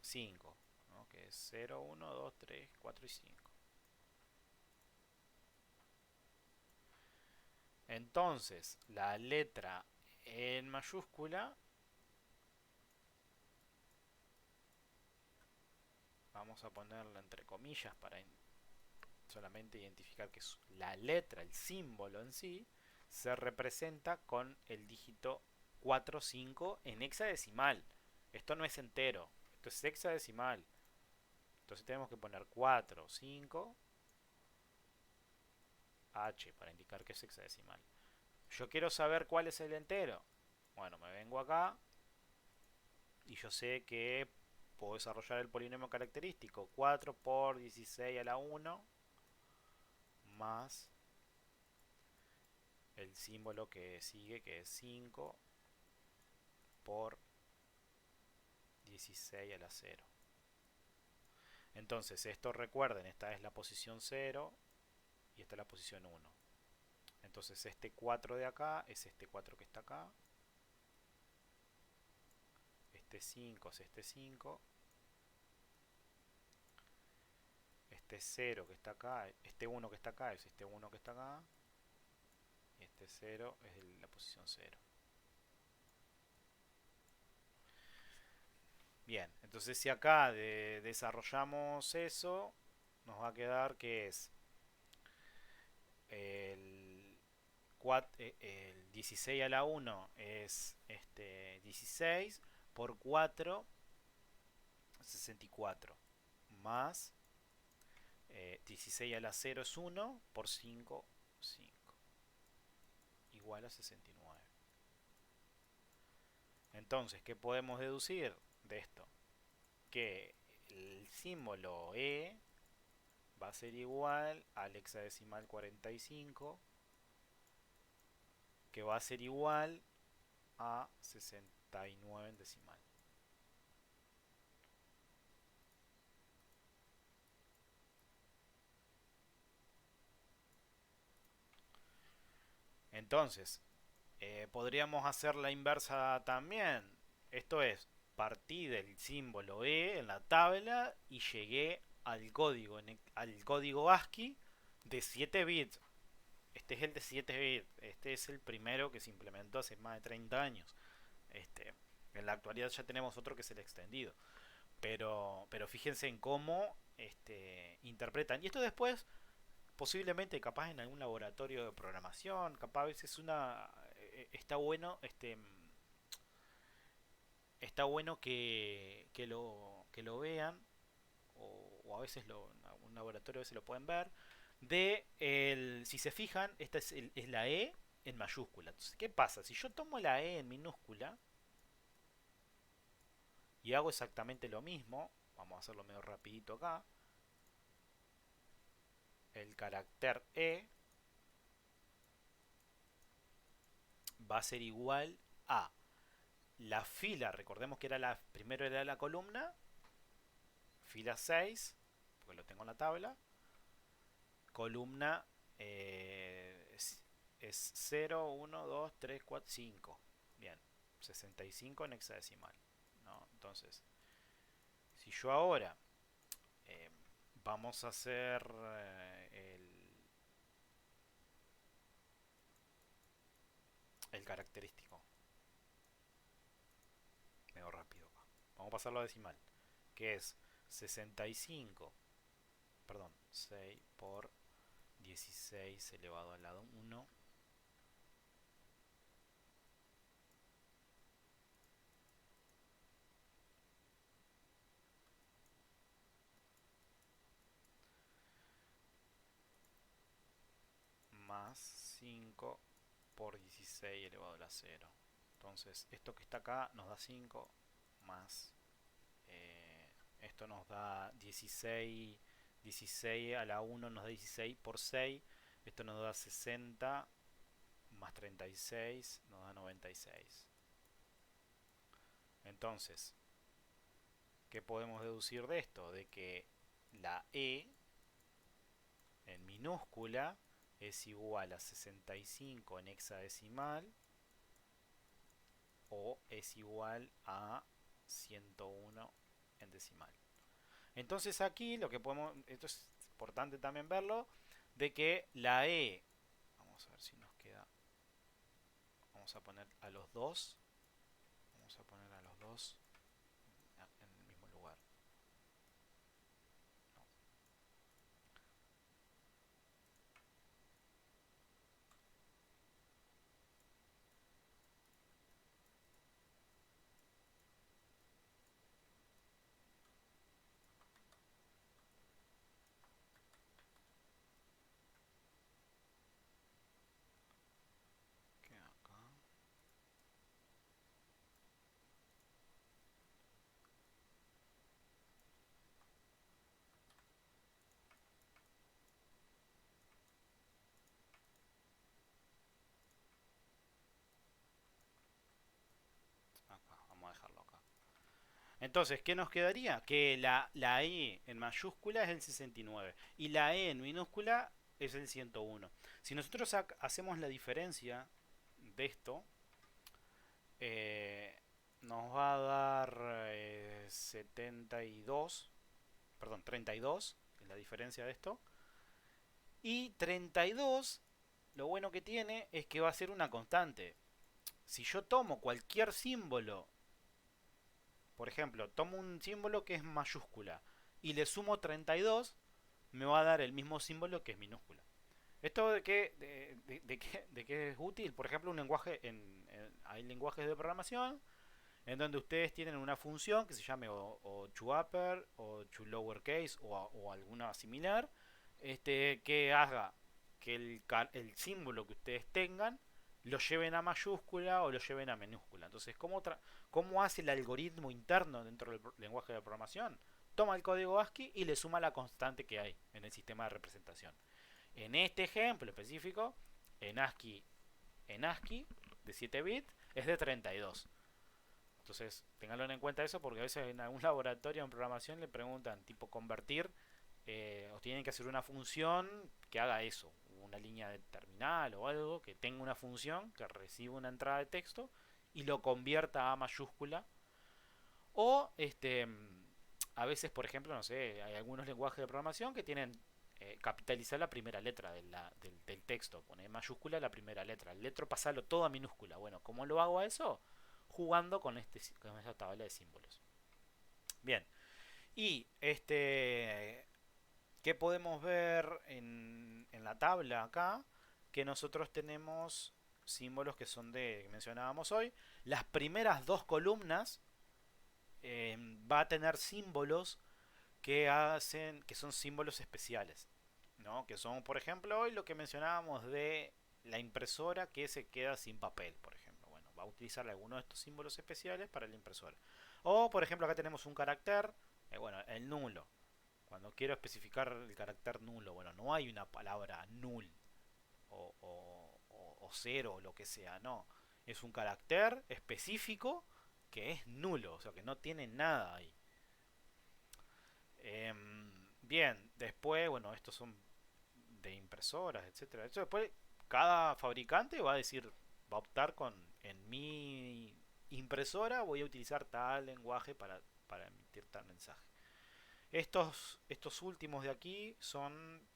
5, ¿no? Que es 0, 1, 2, 3, 4 y 5. Entonces, la letra en mayúscula, vamos a ponerla entre comillas para solamente identificar que es la letra, el símbolo en sí, se representa con el dígito 4, 5 en hexadecimal. Esto no es entero, esto es hexadecimal. Entonces tenemos que poner 4, 5, H para indicar que es hexadecimal. Yo quiero saber cuál es el entero. Bueno, me vengo acá y yo sé que puedo desarrollar el polinomio característico. 4 por 16 a la 1 más el símbolo que sigue, que es 5 por 16 a la 0. Entonces, esto recuerden, esta es la posición 0 y esta es la posición 1. Entonces, este 4 de acá es este 4 que está acá. Este 5 es este 5. Este 0 que está acá, este 1 que está acá es este 1 que está acá. Y este 0 es la posición 0. Bien, entonces si acá desarrollamos eso, nos va a quedar que es el, el 16 a la 1 es 16 por 4, 64, más 16 a la 0 es 1 por 5, 5, igual a 69. Entonces, ¿qué podemos deducir de esto? Que el símbolo E va a ser igual al hexadecimal 45, que va a ser igual a 69 en decimal. Entonces, podríamos hacer la inversa también. Esto es, partí del símbolo E en la tabla y llegué al código ASCII de 7 bits. Este es el de 7 bits. Este es el primero que se implementó hace más de 30 años. Este, en la actualidad ya tenemos otro que es el extendido. Pero fíjense en cómo interpretan. Y esto después, posiblemente, capaz en algún laboratorio de programación, capaz a veces está bueno, está bueno que lo vean, o a veces en algún laboratorio a veces lo pueden ver, si se fijan, esta es la E en mayúscula. Entonces, ¿qué pasa? Si yo tomo la E en minúscula y hago exactamente lo mismo, vamos a hacerlo medio rapidito acá, el carácter E va a ser igual a la fila, recordemos que primero era la columna, fila 6, porque lo tengo en la tabla, columna es 0, 1, 2, 3, 4, 5. Bien, 65 en hexadecimal, ¿no? Entonces, si yo ahora vamos a hacer el característico. Medio rápido acá. Vamos a pasarlo a decimal. Que es 65, perdón, 6 por 16 elevado al lado 1 más 5 por 16 elevado a la 0. Entonces, esto que está acá nos da 5 más esto nos da 16, 16 a la 1 nos da 16 por 6, esto nos da 60 más 36 nos da 96. Entonces, ¿qué podemos deducir de esto? De que la E en minúscula es igual a 65 en hexadecimal o es igual a 101 en decimal. Entonces aquí lo que podemos, esto es importante también verlo, de que la E, vamos a ver si nos queda, vamos a poner a los dos, vamos a poner a los dos en el mismo lugar. No. Queda acá. Acá, vamos a dejarlo acá. Entonces, ¿qué nos quedaría? Que la E en mayúscula es el 69 y la E en minúscula es el 101. Si nosotros hacemos la diferencia de esto, eh, nos va a dar 72, perdón, 32, que es la diferencia de esto. Y 32, lo bueno que tiene es que va a ser una constante. Si yo tomo cualquier símbolo, por ejemplo, tomo un símbolo que es mayúscula y le sumo 32, me va a dar el mismo símbolo que es minúscula. ¿Esto de qué es útil? Por ejemplo, un lenguaje hay lenguajes de programación en donde ustedes tienen una función que se llame o toUpper o toLowerCase o alguna similar, que haga que el símbolo que ustedes tengan lo lleven a mayúscula o lo lleven a minúscula. Entonces, ¿cómo hace el algoritmo interno dentro del lenguaje de programación? Toma el código ASCII y le suma la constante que hay en el sistema de representación. En este ejemplo específico, en ASCII de 7 bits es de 32. Entonces, tenganlo en cuenta eso porque a veces en algún laboratorio en programación le preguntan tipo convertir o tienen que hacer una función que haga eso, una línea de terminal o algo que tenga una función que reciba una entrada de texto y lo convierta a mayúscula. O a veces, por ejemplo, no sé, hay algunos lenguajes de programación que tienen capitalizar la primera letra del texto, poner mayúscula la primera letra, el letro pasarlo todo a minúscula. Bueno, ¿cómo lo hago a eso? Jugando con esta tabla de símbolos. Bien, y ¿qué podemos ver en la tabla acá? Que nosotros tenemos símbolos que son que mencionábamos hoy. Las primeras dos columnas va a tener símbolos que son símbolos especiales, ¿no? Que son, por ejemplo, hoy lo que mencionábamos de la impresora que se queda sin papel, por ejemplo. Bueno, va a utilizar algunos de estos símbolos especiales para la impresora. O, por ejemplo, acá tenemos un carácter, bueno, el nulo. Cuando quiero especificar el carácter nulo, bueno, no hay una palabra null o cero o lo que sea, no. Es un carácter específico que es nulo, o sea, que no tiene nada ahí. Bien, después, bueno, estos son de impresoras, etcétera. Después, cada fabricante va a decir, va a optar en mi impresora voy a utilizar tal lenguaje para emitir tal mensaje. Estos últimos de aquí son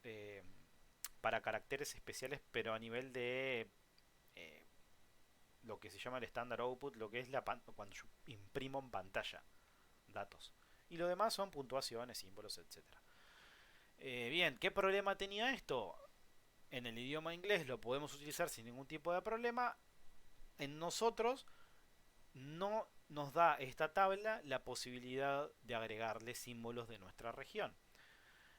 para caracteres especiales, pero a nivel de lo que se llama el standard output, lo que es cuando yo imprimo en pantalla datos. Y lo demás son puntuaciones, símbolos, etcétera. Bien, ¿qué problema tenía esto? En el idioma inglés lo podemos utilizar sin ningún tipo de problema. En nosotros no nos da esta tabla la posibilidad de agregarle símbolos de nuestra región.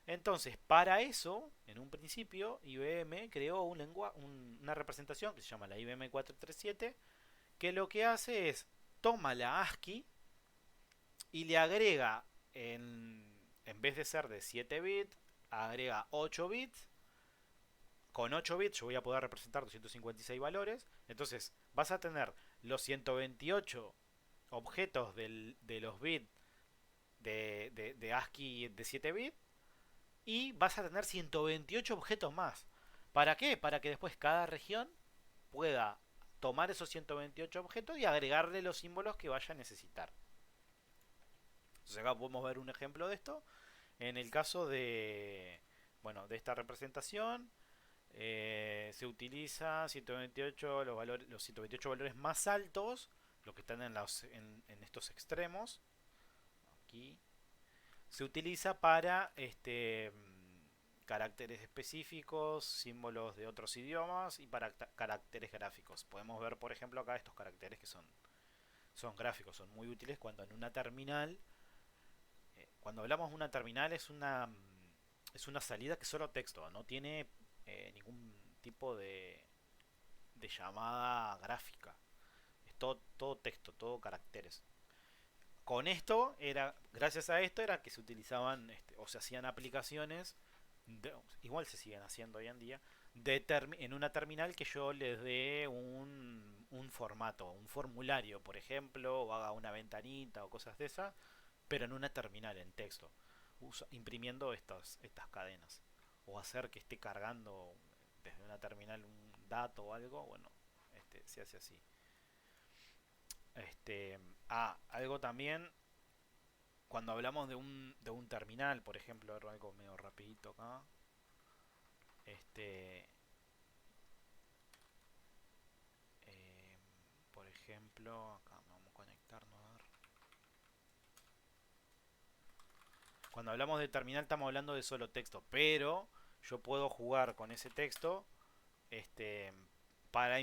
Entonces, para eso, en un principio, IBM creó una representación que se llama la IBM 437, que lo que hace es toma la ASCII y le agrega, en vez de ser de 7 bits, agrega 8 bits. Con 8 bits yo voy a poder representar 256 valores. Entonces vas a tener los 128 objetos de los bits de ASCII de 7 bits y vas a tener 128 objetos más. ¿Para qué? Para que después cada región pueda tomar esos 128 objetos y agregarle los símbolos que vaya a necesitar. Entonces acá podemos ver un ejemplo de esto. En el caso de, bueno, de esta representación, se utiliza 128 los 128 valores más altos, los que están en estos extremos. Aquí se utiliza para caracteres específicos, símbolos de otros idiomas y para caracteres gráficos. Podemos ver, por ejemplo, acá estos caracteres que son gráficos, son muy útiles cuando en una terminal, cuando hablamos de una terminal es una salida que es solo texto, no tiene ningún tipo de llamada gráfica. Es todo texto, todo caracteres. Con esto gracias a esto era que se utilizaban o se hacían aplicaciones, igual se siguen haciendo hoy en día, en una terminal que yo les dé un formato, un formulario, por ejemplo, o haga una ventanita o cosas de esas, pero en una terminal en texto, imprimiendo estas cadenas, o hacer que esté cargando desde una terminal un dato o algo, bueno, se hace así. Algo también, cuando hablamos de un terminal, por ejemplo, algo medio rapidito acá, este, eh, por ejemplo, acá vamos a conectarnos a ver. Cuando hablamos de terminal estamos hablando de solo texto, pero yo puedo jugar con ese texto este, para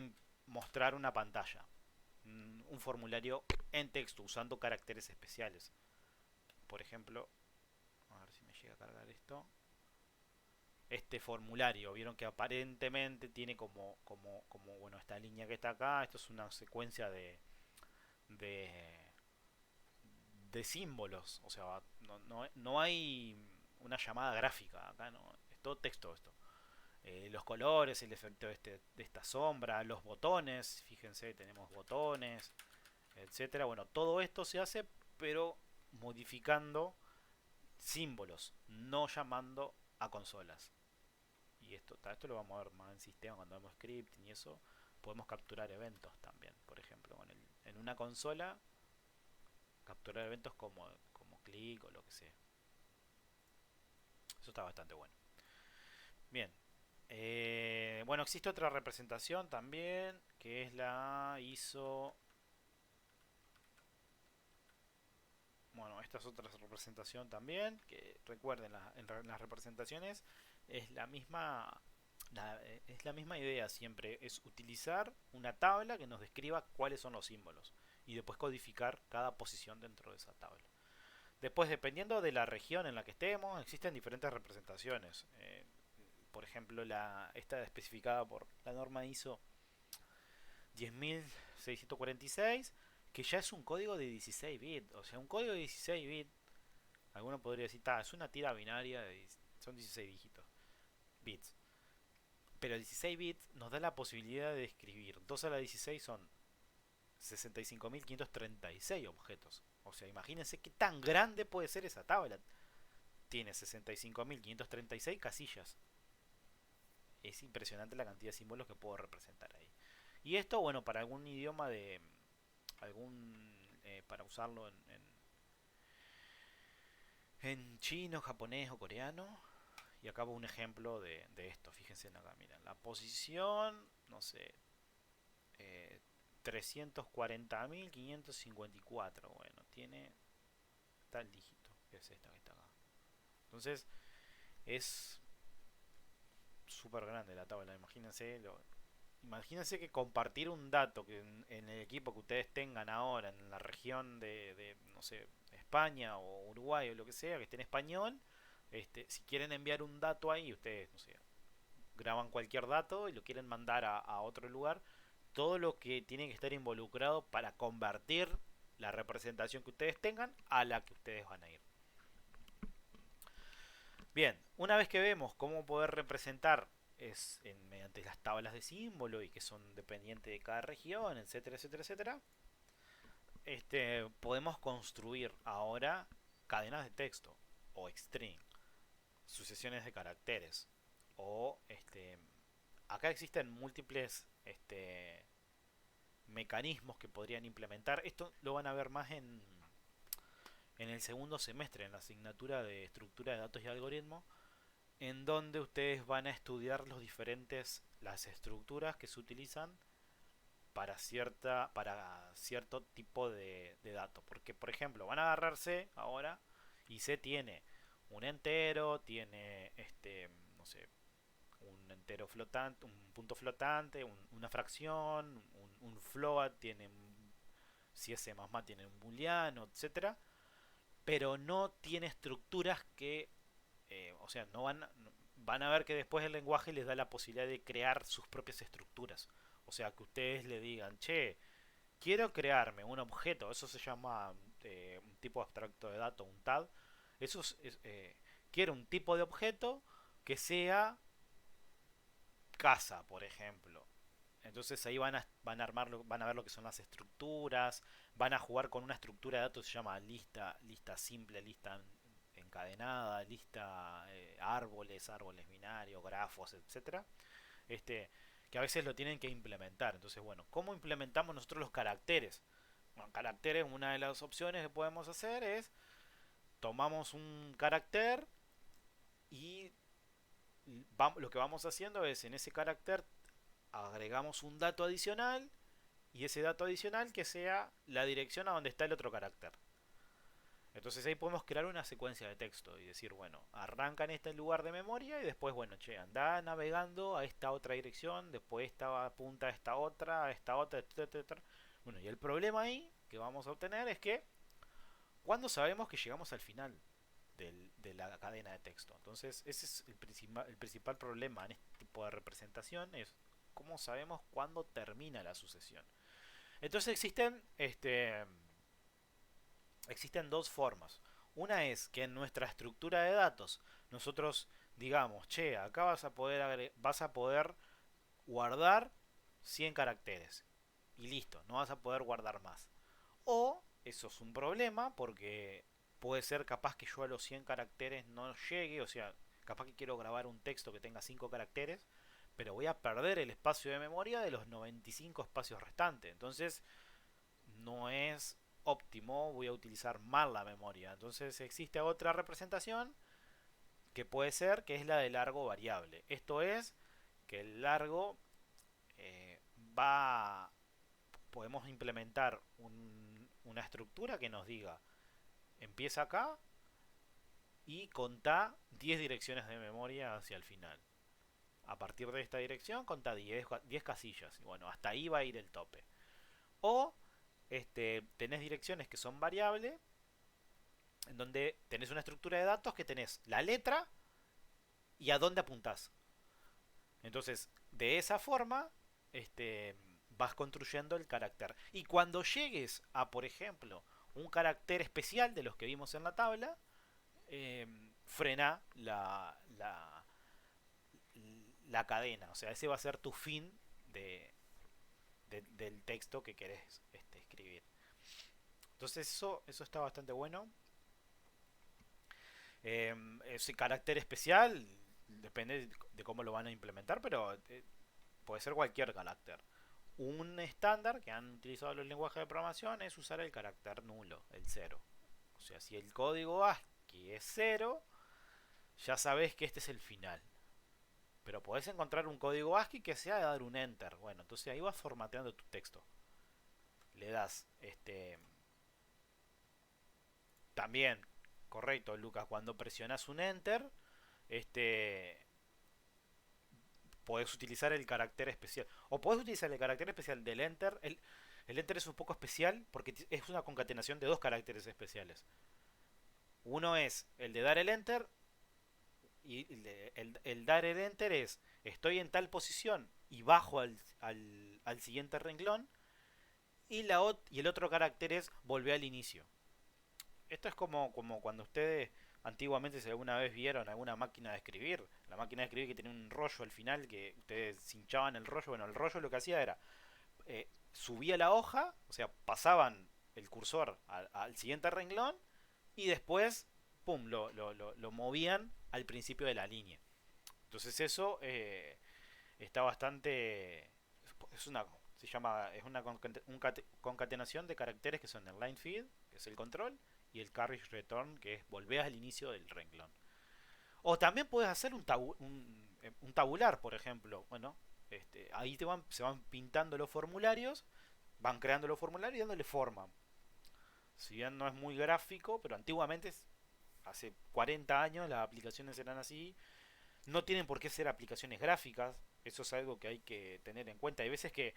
mostrar una pantalla, un formulario en texto usando caracteres especiales. Por ejemplo, a ver si me llega a cargar esto. Este formulario, vieron que aparentemente tiene como bueno, esta línea que está acá, esto es una secuencia de, de símbolos, o sea, no hay una llamada gráfica acá, no, es todo texto esto. Los colores, el efecto de esta sombra, los botones, fíjense, tenemos botones, etcétera. Bueno, todo esto se hace, pero modificando símbolos, no llamando a consolas. Y esto lo vamos a ver más en sistema cuando vemos scripting y eso. Podemos capturar eventos también, por ejemplo, en una consola, capturar eventos como clic o lo que sea. Eso está bastante bueno. Bien. Bueno, existe otra representación también, que es la ISO. Bueno, esta es otra representación también, que recuerden, en las representaciones es es la misma idea siempre, es utilizar una tabla que nos describa cuáles son los símbolos y después codificar cada posición dentro de esa tabla. Después, dependiendo de la región en la que estemos, existen diferentes representaciones. Por ejemplo, esta especificada por la norma ISO 10646, que ya es un código de 16 bits. O sea, un código de 16 bits, alguno podría decir, es una tira binaria, son 16 dígitos, bits. Pero el 16 bits nos da la posibilidad de escribir 2 a la 16 son 65.536 objetos. O sea, imagínense qué tan grande puede ser esa tabla. Tiene 65.536 casillas. Es impresionante la cantidad de símbolos que puedo representar ahí. Y esto, bueno, para algún idioma para usarlo en chino, japonés o coreano. Y acá va un ejemplo de esto. Fíjense acá, miren, la posición, no sé, 340.554. Bueno, tiene tal dígito, que es esta que está acá. Entonces, es súper grande la tabla. Imagínense que compartir un dato que en el equipo que ustedes tengan ahora, en la región no sé, España o Uruguay o lo que sea, que esté en español, si quieren enviar un dato ahí, ustedes, no sé, graban cualquier dato y lo quieren mandar a otro lugar, todo lo que tiene que estar involucrado para convertir la representación que ustedes tengan a la que ustedes van a ir. Bien, una vez que vemos cómo poder representar mediante las tablas de símbolo y que son dependientes de cada región, etcétera, etcétera, etcétera, podemos construir ahora cadenas de texto o string, sucesiones de caracteres o acá existen múltiples mecanismos que podrían implementar. Esto lo van a ver más en el segundo semestre, en la asignatura de estructura de datos y algoritmos, en donde ustedes van a estudiar las estructuras que se utilizan para cierto tipo de datos. Porque, por ejemplo, van a agarrar C ahora y C tiene un entero, tiene no sé, un entero flotante, un punto flotante, una fracción, un float, si es C++ tiene un booleano, etcétera, pero no tiene estructuras o sea, van a ver que después el lenguaje les da la posibilidad de crear sus propias estructuras. O sea, que ustedes le digan, che, quiero crearme un objeto, eso se llama un tipo abstracto de datos, un TAD. Eso quiero un tipo de objeto que sea casa, por ejemplo. Entonces ahí van a ver lo que son las estructuras, van a jugar con una estructura de datos que se llama lista simple, lista encadenada, lista árboles binarios, grafos, etcétera. Este, que a veces lo tienen que implementar. Entonces, bueno, ¿cómo implementamos nosotros los caracteres? Bueno, caracteres, una de las opciones que podemos hacer es tomamos un carácter y lo que vamos haciendo es en ese carácter agregamos un dato adicional y ese dato adicional que sea la dirección a donde está el otro carácter. Entonces ahí podemos crear una secuencia de texto y decir, bueno, arranca en este lugar de memoria y después, bueno, che, anda navegando a esta otra dirección, después esta apunta a esta otra, etcétera. Bueno, y el problema ahí que vamos a obtener es que cuando sabemos que llegamos al final de la cadena de texto. Entonces ese es el principal problema en este tipo de representación, es cómo sabemos cuándo termina la sucesión. Entonces existen dos formas. Una es que en nuestra estructura de datos nosotros digamos, che, acá vas a poder guardar 100 caracteres y listo, no vas a poder guardar más. O eso es un problema porque puede ser capaz que yo a los 100 caracteres no llegue, o sea, capaz que quiero grabar un texto que tenga 5 caracteres, pero voy a perder el espacio de memoria de los 95 espacios restantes. Entonces, no es óptimo, voy a utilizar mal la memoria. Entonces, existe otra representación que puede ser que es la de largo variable. Esto es que el largo eh, va podemos implementar una estructura que nos diga empieza acá y contá 10 direcciones de memoria hacia el final. A partir de esta dirección contá 10 casillas. Y bueno, hasta ahí va a ir el tope. O tenés direcciones que son variables, en donde tenés una estructura de datos que tenés la letra y a dónde apuntás. Entonces, de esa forma, vas construyendo el carácter. Y cuando llegues a, por ejemplo, un carácter especial de los que vimos en la tabla, eh, frena la cadena. O sea, ese va a ser tu fin del texto que querés escribir. Entonces eso está bastante bueno. Ese carácter especial depende de cómo lo van a implementar, pero puede ser cualquier carácter. Un estándar que han utilizado los lenguajes de programación es usar el carácter nulo, el cero. O sea, si el código ASCII es cero, ya sabes que este es el final. Pero podés encontrar un código ASCII que sea de dar un enter. Bueno, entonces ahí vas formateando tu texto. le das también, correcto, Lucas, cuando presionas un enter, este, podés utilizar el carácter especial. O podés utilizar el carácter especial del enter. El enter es un poco especial porque es una concatenación de dos caracteres especiales. Uno es el de dar el enter y el dar el enter es estoy en tal posición y bajo al siguiente renglón. Y el otro carácter es volver al inicio. Esto es como cuando ustedes antiguamente, si alguna vez vieron alguna máquina de escribir, la máquina de escribir que tenía un rollo al final, que ustedes hinchaban el rollo. Bueno, el rollo lo que hacía era subía la hoja, o sea, pasaban el cursor al siguiente renglón y después, pum, lo movían al principio de la línea. Entonces eso está bastante... Es una, se llama, es una concatenación de caracteres que son el line feed, que es el control, y el carriage return, que es volver al inicio del renglón. O también puedes hacer un tabular, por ejemplo. Bueno, ahí se van pintando los formularios, van creando los formularios y dándole forma. Si bien no es muy gráfico, pero antiguamente, hace 40 años, las aplicaciones eran así. No tienen por qué ser aplicaciones gráficas. Eso es algo que hay que tener en cuenta. Hay veces que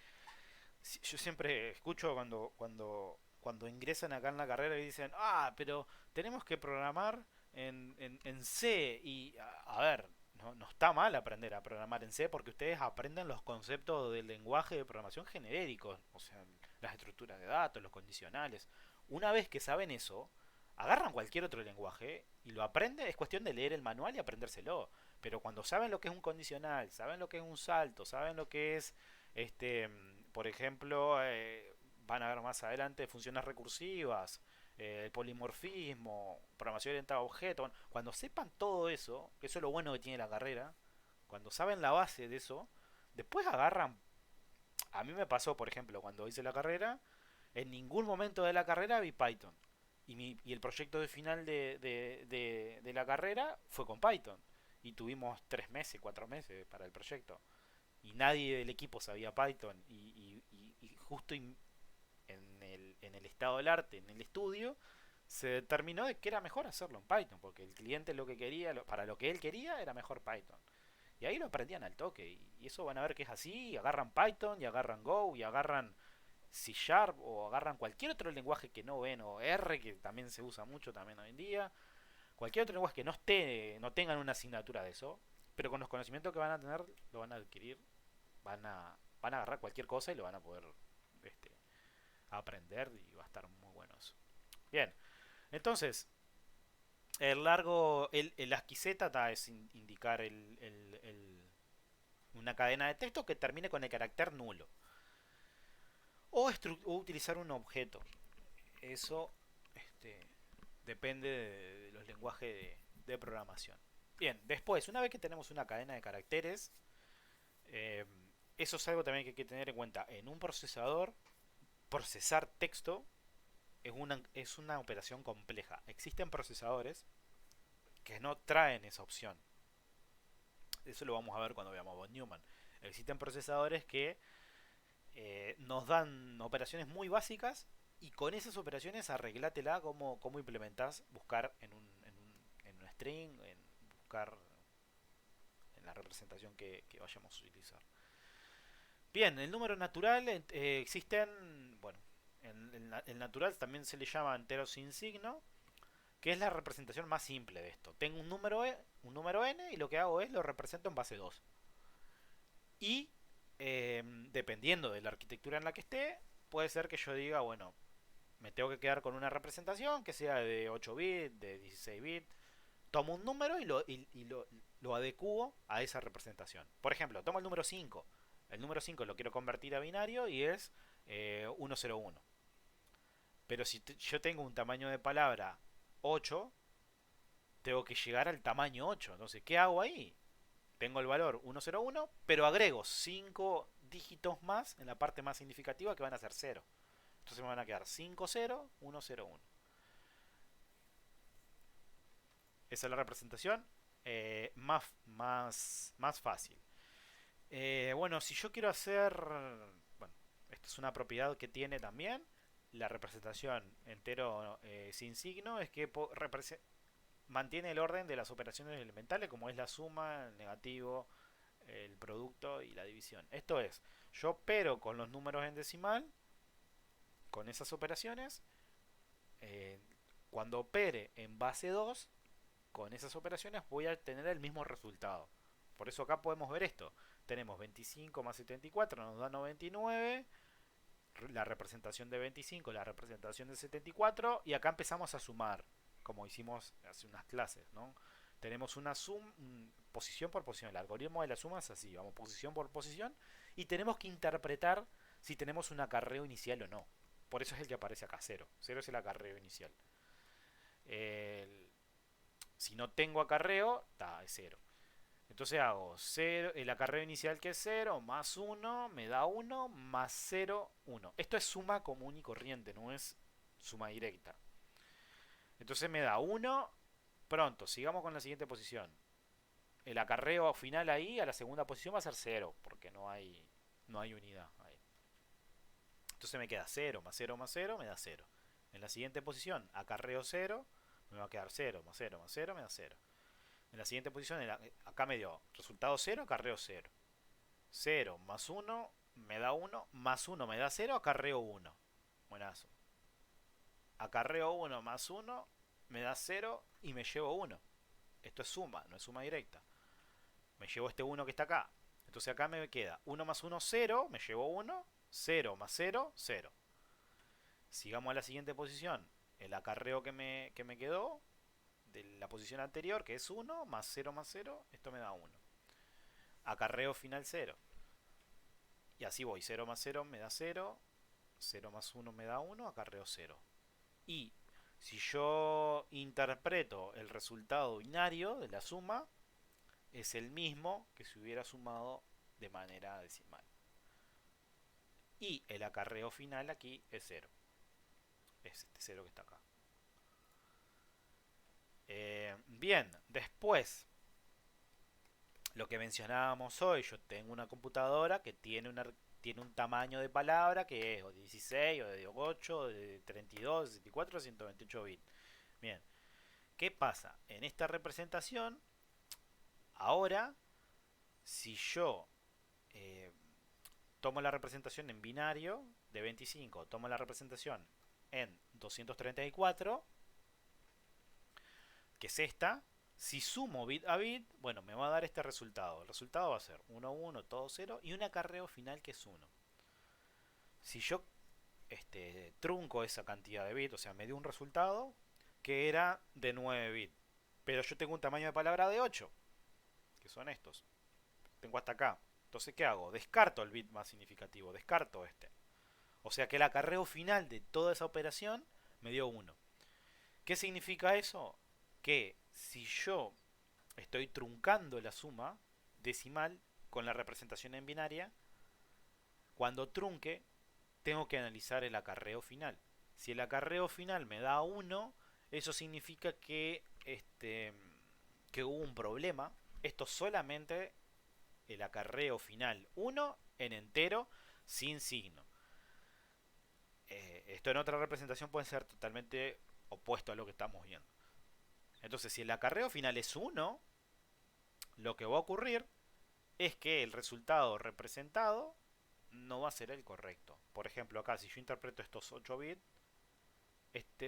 yo siempre escucho cuando ingresan acá en la carrera y dicen, pero tenemos que programar en C. Y a ver, no está mal aprender a programar en C porque ustedes aprenden los conceptos del lenguaje de programación genéricos, o sea, las estructuras de datos, los condicionales. Una vez que saben eso, agarran cualquier otro lenguaje y lo aprenden, es cuestión de leer el manual y aprendérselo. Pero cuando saben lo que es un condicional, saben lo que es un salto, saben lo que es por ejemplo, van a ver más adelante funciones recursivas, el polimorfismo, programación orientada a objetos. Bueno, cuando sepan todo eso, que eso es lo bueno que tiene la carrera, cuando saben la base de eso, después agarran. A mí me pasó, por ejemplo, cuando hice la carrera, en ningún momento de la carrera vi Python. Y el proyecto de final de la carrera fue con Python. Y tuvimos 3 meses, 4 meses para el proyecto y nadie del equipo sabía Python y justo en el estado del arte, en el estudio, se determinó de que era mejor hacerlo en Python, porque el cliente lo que quería, para lo que él quería, era mejor Python. Y ahí lo aprendían al toque, y eso van a ver que es así, y agarran Python, y agarran Go, y agarran C Sharp, o agarran cualquier otro lenguaje que no ven, o R, que también se usa mucho también hoy en día, cualquier otro lenguaje que no tengan una asignatura de eso, pero con los conocimientos que van a tener, lo van a adquirir, van a agarrar cualquier cosa y lo van a poder este, aprender y va a estar muy bueno eso. Bien, entonces, el ASCII Z es indicar una cadena de texto que termine con el carácter nulo. O utilizar un objeto. Eso depende de los lenguajes de programación. Bien, después, una vez que tenemos una cadena de caracteres, eh, eso es algo también que hay que tener en cuenta. En un procesador, procesar texto es una operación compleja. Existen procesadores que no traen esa opción. Eso lo vamos a ver cuando veamos von Neumann. Existen procesadores que nos dan operaciones muy básicas y con esas operaciones arreglátela cómo implementás buscar en un string, en buscar en la representación que vayamos a utilizar. Bien, el número natural existen, bueno, el natural también se le llama entero sin signo, que es la representación más simple de esto. Tengo un número n y lo que hago es lo represento en base 2. Y dependiendo de la arquitectura en la que esté, puede ser que yo diga, bueno, me tengo que quedar con una representación que sea de 8 bits, de 16 bits. Tomo un número lo adecuo a esa representación. Por ejemplo, tomo el número 5. El número 5 lo quiero convertir a binario y es 101. Pero si yo tengo un tamaño de palabra 8, tengo que llegar al tamaño 8. Entonces, ¿qué hago ahí? Tengo el valor 101, pero agrego 5 dígitos más en la parte más significativa que van a ser 0. Entonces me van a quedar 50, 101. Esa es la representación más fácil. Bueno, si yo quiero hacer... Bueno, Esta es una propiedad que tiene también la representación entero sin signo, es que mantiene el orden de las operaciones elementales como es la suma, el negativo, el producto y la división. Esto es, yo opero con los números en decimal, con esas operaciones, eh, cuando opere en base 2 con esas operaciones voy a tener el mismo resultado. Por eso acá podemos ver esto. Tenemos 25 más 74 nos da 99, la representación de 25, la representación de 74 y acá empezamos a sumar, como hicimos hace unas clases, ¿no? Tenemos una suma, posición por posición. El algoritmo de la suma es así, vamos posición por posición y tenemos que interpretar si tenemos un acarreo inicial o no. Por eso es el que aparece acá, 0. 0 es el acarreo inicial. El- si no tengo acarreo, está, es 0. Entonces hago 0, el acarreo inicial que es 0 más 1 me da 1 más 0, 1. Esto es suma común y corriente, no es suma directa. Entonces me da 1. Pronto, sigamos con la siguiente posición. El acarreo final ahí a la segunda posición va a ser 0, porque no hay unidad ahí. Entonces me queda 0 más 0 más 0 me da 0. En la siguiente posición, acarreo 0, me va a quedar 0 más 0 más 0 me da 0. En la siguiente posición, acá me dio resultado 0, acarreo 0. 0 más 1 me da 1, más 1 me da 0, acarreo 1. Buenazo. Acarreo 1 más 1 me da 0 y me llevo 1. Esto es suma, no es suma directa. Me llevo este 1 que está acá. Entonces acá me queda 1 más 1, 0, me llevo 1, 0 más 0, 0. Sigamos a la siguiente posición. El acarreo que me quedó de la posición anterior, que es 1, más 0, esto me da 1. Acarreo final 0. Y así voy, 0 más 0 me da 0, 0 más 1 me da 1, acarreo 0. Y si yo interpreto el resultado binario de la suma, es el mismo que si hubiera sumado de manera decimal. Y el acarreo final aquí es 0. Es este 0 que está acá. Bien, después, lo que mencionábamos hoy, yo tengo una computadora que tiene un tamaño de palabra que es o de 16, o de 8, o de 32, 64, 128 bits. Bien, ¿qué pasa? En esta representación, ahora, si yo eh, tomo la representación en binario de 25, tomo la representación en 234, que es esta, si sumo bit a bit, bueno, me va a dar este resultado. El resultado va a ser 1, 1, todo 0 y un acarreo final que es 1. Si yo trunco esa cantidad de bits, o sea, me dio un resultado que era de 9 bits, pero yo tengo un tamaño de palabra de 8, que son estos. Tengo hasta acá. Entonces, ¿qué hago? Descarto el bit más significativo, descarto este. O sea que el acarreo final de toda esa operación me dio 1. ¿Qué significa eso? Que si yo estoy truncando la suma decimal con la representación en binaria, cuando trunque tengo que analizar el acarreo final. Si el acarreo final me da 1, eso significa que hubo un problema. Esto solamente el acarreo final 1 en entero sin signo. Esto en otra representación puede ser totalmente opuesto a lo que estamos viendo. Entonces, si el acarreo final es 1, lo que va a ocurrir es que el resultado representado no va a ser el correcto. Por ejemplo, acá si yo interpreto estos 8 bits,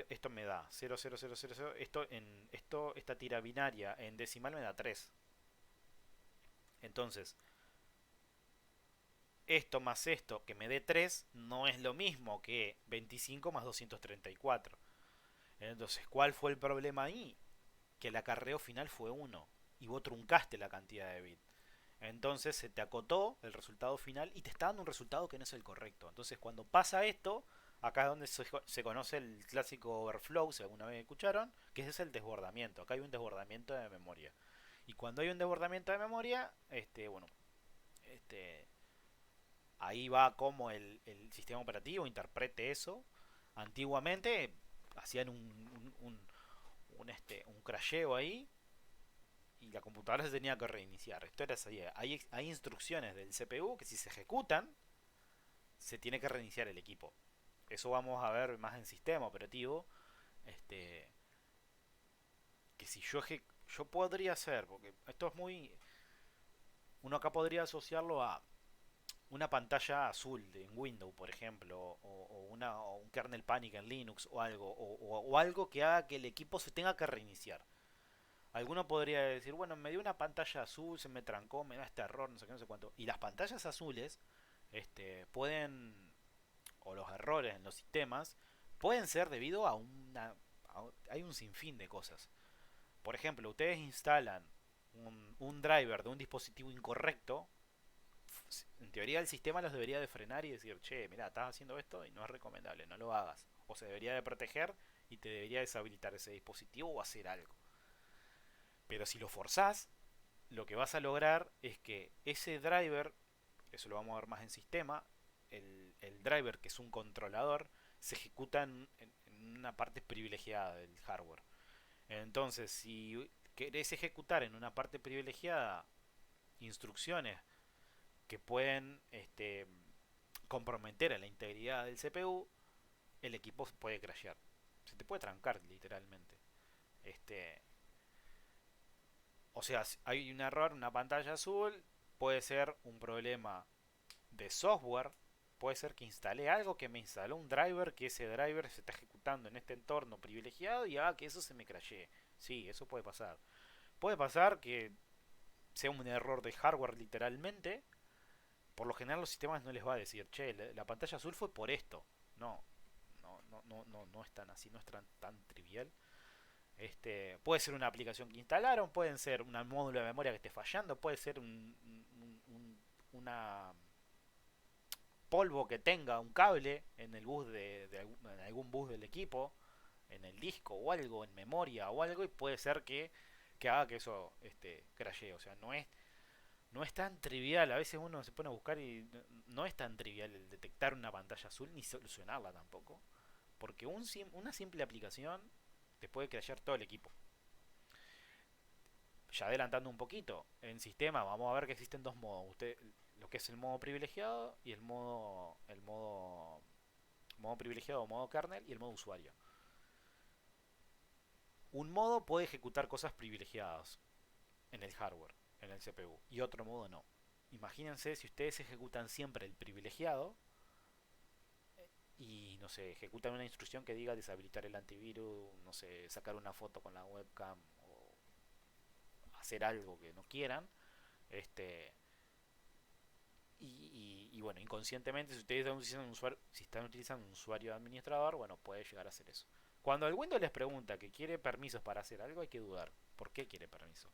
esto me da 0, 0, 0, 0, 0. Esta tira binaria en decimal me da 3. Entonces, esto más esto que me dé 3 no es lo mismo que 25 más 234. Entonces, ¿cuál fue el problema ahí? Que el acarreo final fue 1 y vos truncaste la cantidad de bits. Entonces se te acotó el resultado final y te está dando un resultado que no es el correcto. Entonces cuando pasa esto, acá es donde se conoce el clásico overflow, si alguna vez escucharon, que es el desbordamiento. Acá hay un desbordamiento de memoria. Y cuando hay un desbordamiento de memoria, bueno, este, ahí va como el sistema operativo interprete eso. Antiguamente hacían un crasheo ahí y la computadora se tenía que reiniciar. Esto era así. Hay instrucciones del CPU que si se ejecutan, se tiene que reiniciar el equipo. Eso vamos a ver más en sistema operativo. Este, que si yo podría hacer, porque esto es muy, uno acá podría asociarlo a una pantalla azul en Windows, por ejemplo, o un kernel panic en Linux o algo, o algo que haga que el equipo se tenga que reiniciar. Alguno podría decir, bueno, me dio una pantalla azul, se me trancó, me da este error, no sé qué, no sé cuánto. Y las pantallas azules pueden, o los errores en los sistemas, pueden ser debido a hay un sinfín de cosas. Por ejemplo, ustedes instalan un driver de un dispositivo incorrecto, en teoría el sistema los debería de frenar y decir, che, mira, estás haciendo esto y no es recomendable, no lo hagas. O se debería de proteger y te debería deshabilitar ese dispositivo o hacer algo. Pero si lo forzás, lo que vas a lograr es que ese driver, eso lo vamos a ver más en sistema, el driver que es un controlador, se ejecuta en una parte privilegiada del hardware. Entonces, si querés ejecutar en una parte privilegiada instrucciones que pueden comprometer a la integridad del CPU, el equipo puede crashear. Se te puede trancar literalmente. Este, o sea, si hay un error, una pantalla azul, puede ser un problema de software, puede ser que instalé algo que me instaló un driver, que ese driver se está ejecutando en este entorno privilegiado y haga que eso se me crashee. Sí, eso puede pasar. Puede pasar que sea un error de hardware literalmente. Por lo general los sistemas no les va a decir, che, la pantalla azul fue por esto. No, no es tan así, no es tan trivial. Puede ser una aplicación que instalaron, pueden ser un módulo de memoria que esté fallando, puede ser una polvo que tenga un cable en el bus en algún bus del equipo, en el disco o algo, en memoria o algo, y puede ser que haga que eso crashee. O sea, no es tan trivial. A veces uno se pone a buscar y no es tan trivial el detectar una pantalla azul ni solucionarla tampoco. Porque una simple aplicación te puede crashear todo el equipo. Ya adelantando un poquito, en sistema vamos a ver que existen dos modos. Lo que es el modo privilegiado y modo privilegiado o modo kernel y el modo usuario. Un modo puede ejecutar cosas privilegiadas en el hardware, en el CPU, y otro modo no. Imagínense si ustedes ejecutan siempre el privilegiado y no sé, ejecutan una instrucción que diga deshabilitar el antivirus, no sé, sacar una foto con la webcam o hacer algo que no quieran, este y bueno, inconscientemente, si ustedes si están utilizando un usuario administrador, bueno, puede llegar a hacer eso. Cuando el Windows les pregunta que quiere permisos para hacer algo, hay que dudar. ¿Por qué quiere permiso?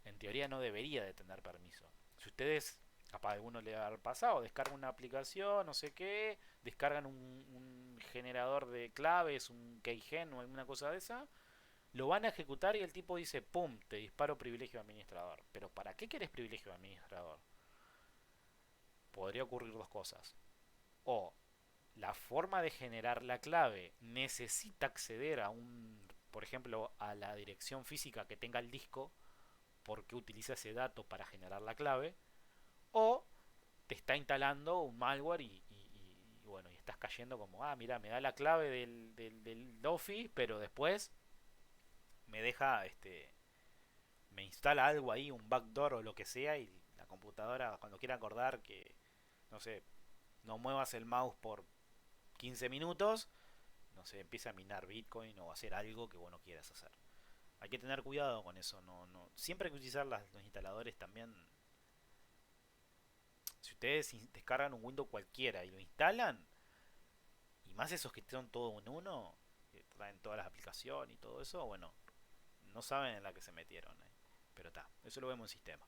En teoría no debería de tener permiso. Si ustedes, capaz a alguno le ha pasado, descargan una aplicación, no sé qué, descargan un generador de claves, un keygen o alguna cosa de esa, lo van a ejecutar y el tipo dice, pum, te disparo privilegio de administrador. Pero ¿para qué quieres privilegio de administrador? Podría ocurrir dos cosas. O la forma de generar la clave necesita acceder a por ejemplo, a la dirección física que tenga el disco porque utiliza ese dato para generar la clave, o te está instalando un malware y bueno, y estás cayendo como, ah, mira, me da la clave del Office, pero después me deja, me instala algo ahí, un backdoor o lo que sea, y la computadora cuando quiera acordar que, no sé, no muevas el mouse por 15 minutos, no sé, empieza a minar Bitcoin o a hacer algo que vos no quieras hacer. Hay que tener cuidado con eso, siempre hay que utilizar los instaladores también. Si ustedes descargan un Windows cualquiera y lo instalan, y más esos que son todo en uno, que traen todas las aplicaciones y todo eso, bueno, no saben en la que se metieron. Pero está, eso lo vemos en sistema.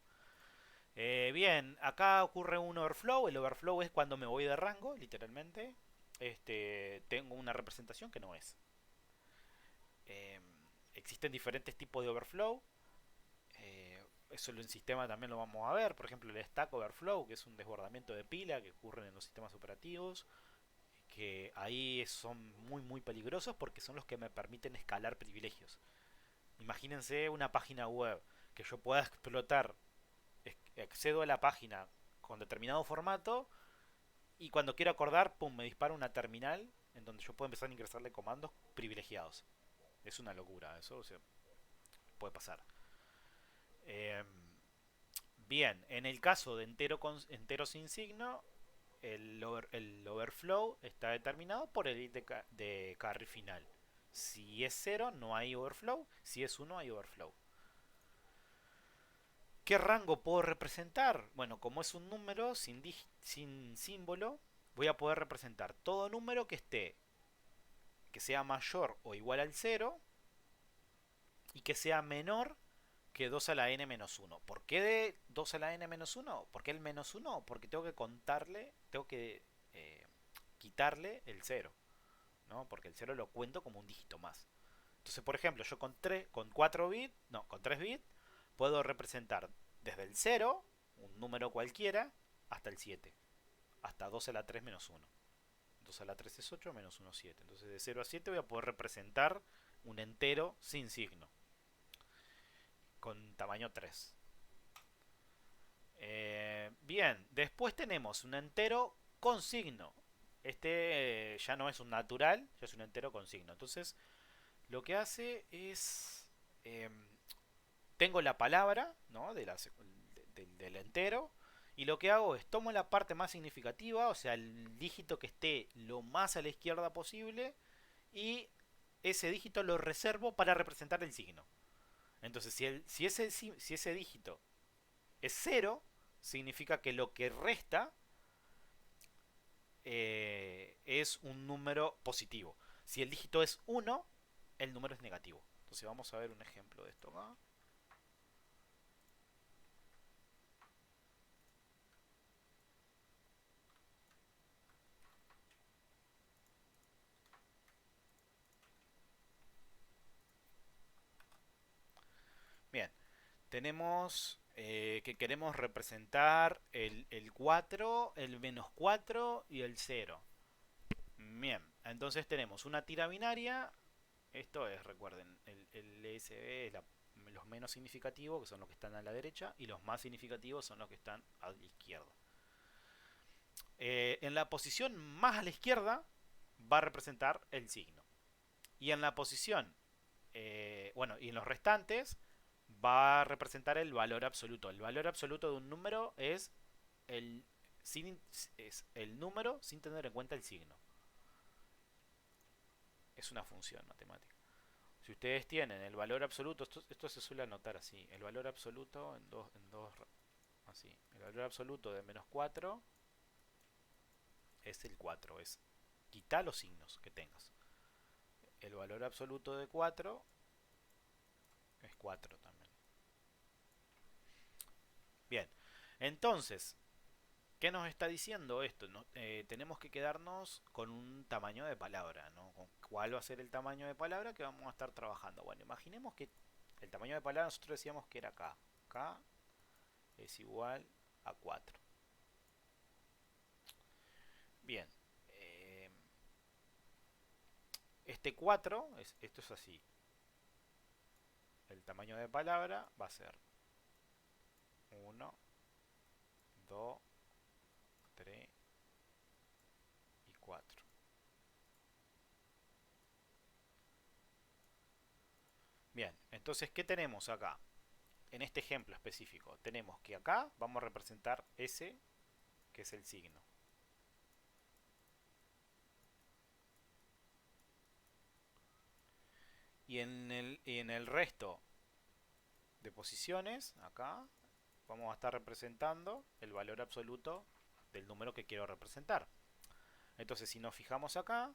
Bien, acá ocurre un overflow. El overflow es cuando me voy de rango, literalmente. Tengo una representación que no es. Eh, Existen diferentes tipos de overflow. Eso en sistema también lo vamos a ver. Por ejemplo, el stack overflow, que es un desbordamiento de pila que ocurre en los sistemas operativos. Que ahí son muy peligrosos porque son los que me permiten escalar privilegios. Imagínense una página web que yo pueda explotar, accedo a la página con determinado formato y cuando quiero acordar, pum, me dispara una terminal en donde yo puedo empezar a ingresarle comandos privilegiados. Es una locura, eso, o sea, puede pasar. Eh, Bien, en el caso de entero sin signo, el overflow está determinado por el int de carry final. Si es 0, no hay overflow. Si es 1, hay overflow. ¿Qué rango puedo representar? Bueno, como es un número sin símbolo, voy a poder representar todo número que sea mayor o igual al 0 y que sea menor que 2 a la n menos 1. ¿Por qué de 2 a la n menos 1? ¿Por qué el menos 1? Porque tengo que contarle, tengo que quitarle el 0, ¿no? Porque el 0 lo cuento como un dígito más. Entonces, por ejemplo, yo con 4 bits, no, con 3 bits, puedo representar desde el 0, un número cualquiera, hasta el 7. Hasta 2 a la 3 menos 1. 2 a la 3 es 8, menos 1 es 7. Entonces, de 0 a 7 voy a poder representar un entero sin signo, con tamaño 3. Bien, después tenemos un entero con signo. Este ya no es un natural, ya es un entero con signo. Entonces, lo que hace es... eh, tengo la palabra, ¿no? Del entero. Y lo que hago es tomo la parte más significativa, o sea, el dígito que esté lo más a la izquierda posible. Y ese dígito lo reservo para representar el signo. Entonces, si ese dígito es 0, significa que lo que resta es un número positivo. Si el dígito es 1, el número es negativo. Entonces vamos a ver un ejemplo de esto acá. Bien, tenemos que queremos representar el 4, el menos 4 y el 0. Bien, entonces tenemos una tira binaria. Esto es, recuerden, el LSB es los menos significativos, que son los que están a la derecha, y los más significativos son los que están a la izquierda. En la posición más a la izquierda va a representar el signo. Y en la posición, bueno, y en los restantes va a representar el valor absoluto. El valor absoluto de un número el, es el número sin tener en cuenta el signo. Es una función matemática. Si ustedes tienen el valor absoluto, esto se suele anotar así, el valor absoluto así, el valor absoluto de menos 4 es el 4, es quitar los signos que tengas. El valor absoluto de 4 es 4 también. Bien, entonces, ¿qué nos está diciendo esto? No, tenemos que quedarnos con un tamaño de palabra, ¿no? ¿Cuál va a ser el tamaño de palabra que vamos a estar trabajando? Bueno, imaginemos que el tamaño de palabra nosotros decíamos que era K. K es igual a 4. Bien, este 4, esto es así. El tamaño de palabra va a ser 1, 2, 3 y 4. Bien, entonces, ¿qué tenemos acá? En este ejemplo específico, tenemos que acá vamos a representar S, que es el signo. Y en el resto de posiciones, acá, vamos a estar representando el valor absoluto del número que quiero representar. Entonces, si nos fijamos acá,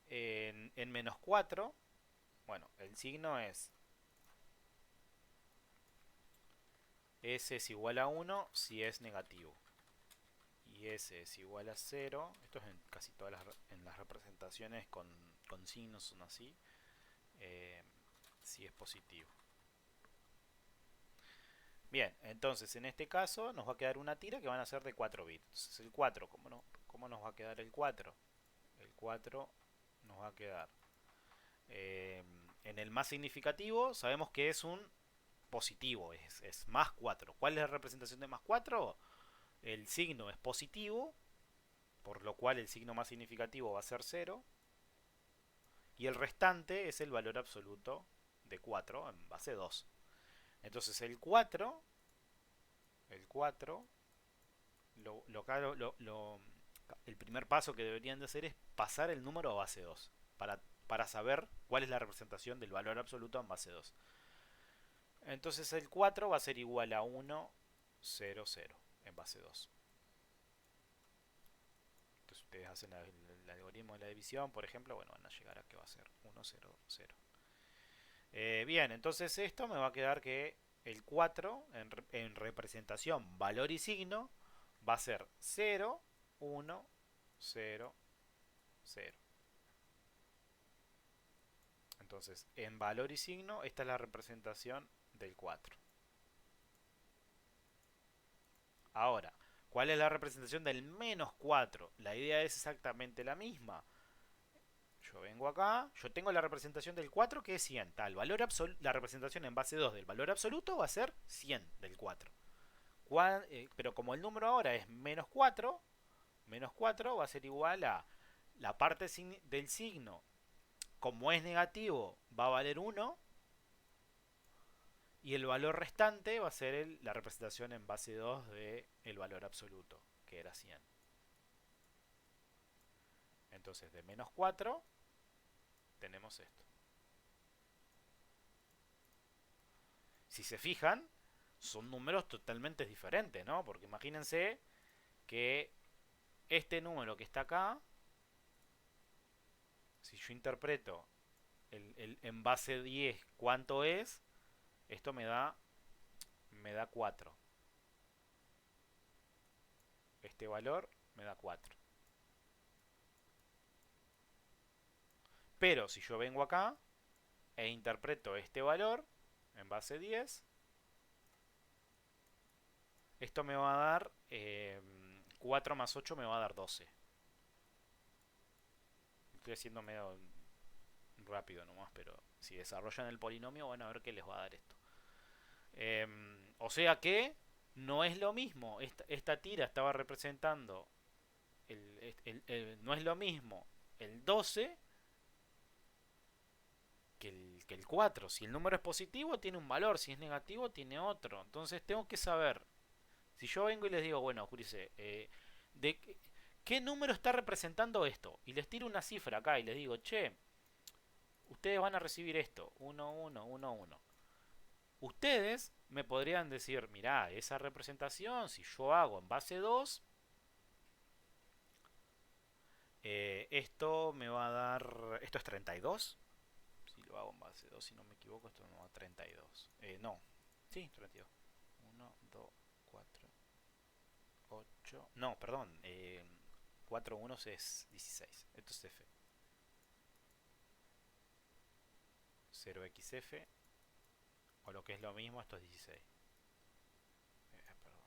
en menos 4, bueno, el signo es S es igual a 1 si es negativo. Y S es igual a 0. Esto es en casi todas en las representaciones con signos son así. Si es positivo. Bien, entonces en este caso nos va a quedar una tira que van a ser de 4 bits. Entonces el 4, ¿cómo nos va a quedar el 4? El 4 nos va a quedar en el más significativo, sabemos que es un positivo, es más 4. ¿Cuál es la representación de más 4? El signo es positivo por lo cual el signo más significativo va a ser cero, y el restante es el valor absoluto de 4 en base 2. Entonces el 4 el primer paso que deberían de hacer es pasar el número a base 2 para saber cuál es la representación del valor absoluto en base 2. Entonces el 4 va a ser igual a 1, 0, 0 en base 2. Entonces ustedes hacen el algoritmo de la división, por ejemplo, bueno, van a llegar a que va a ser 1, 0, 0. Bien, entonces esto me va a quedar que el 4 en representación valor y signo va a ser 0, 1, 0, 0. Entonces, en valor y signo, esta es la representación del 4. Ahora, ¿cuál es la representación del menos 4? La idea es exactamente la misma. Yo vengo acá, yo tengo la representación del 4 que es 100. Tal, valor la representación en base 2 del valor absoluto va a ser 100 del 4. Pero como el número ahora es menos 4 va a ser igual a la parte del signo. Como es negativo, va a valer 1. Y el valor restante va a ser la representación en base 2 del valor absoluto, que era 100. Entonces, de menos 4 tenemos esto. Si se fijan, son números totalmente diferentes, ¿no? Porque imagínense que este número que está acá, si yo interpreto en base 10 cuánto es, esto me da 4. Este valor me da 4. Pero si yo vengo acá e interpreto este valor en base 10, esto me va a dar 4 más 8 me va a dar 12. Estoy haciendo medio rápido nomás, pero si desarrollan el polinomio van a ver qué les va a dar esto. O sea que no es lo mismo. Esta tira estaba representando no es lo mismo el 12 que el 4. Si el número es positivo tiene un valor, si es negativo tiene otro. Entonces tengo que saber. Si yo vengo y les digo, bueno, Jurice, ¿de qué número está representando esto? Y les tiro una cifra acá y les digo, che, ustedes van a recibir esto, 1, 1, 1, 1. Ustedes me podrían decir, mirá, esa representación, si yo hago en base 2, esto me va a dar, esto es 32. Si lo hago en base 2, si no me equivoco, esto me va a 32. No, sí, 32. 1, 2, 4, 8. No, perdón. 4 1 es 16. Esto es F. 0xf. O lo que es lo mismo, esto es 16. Perdón.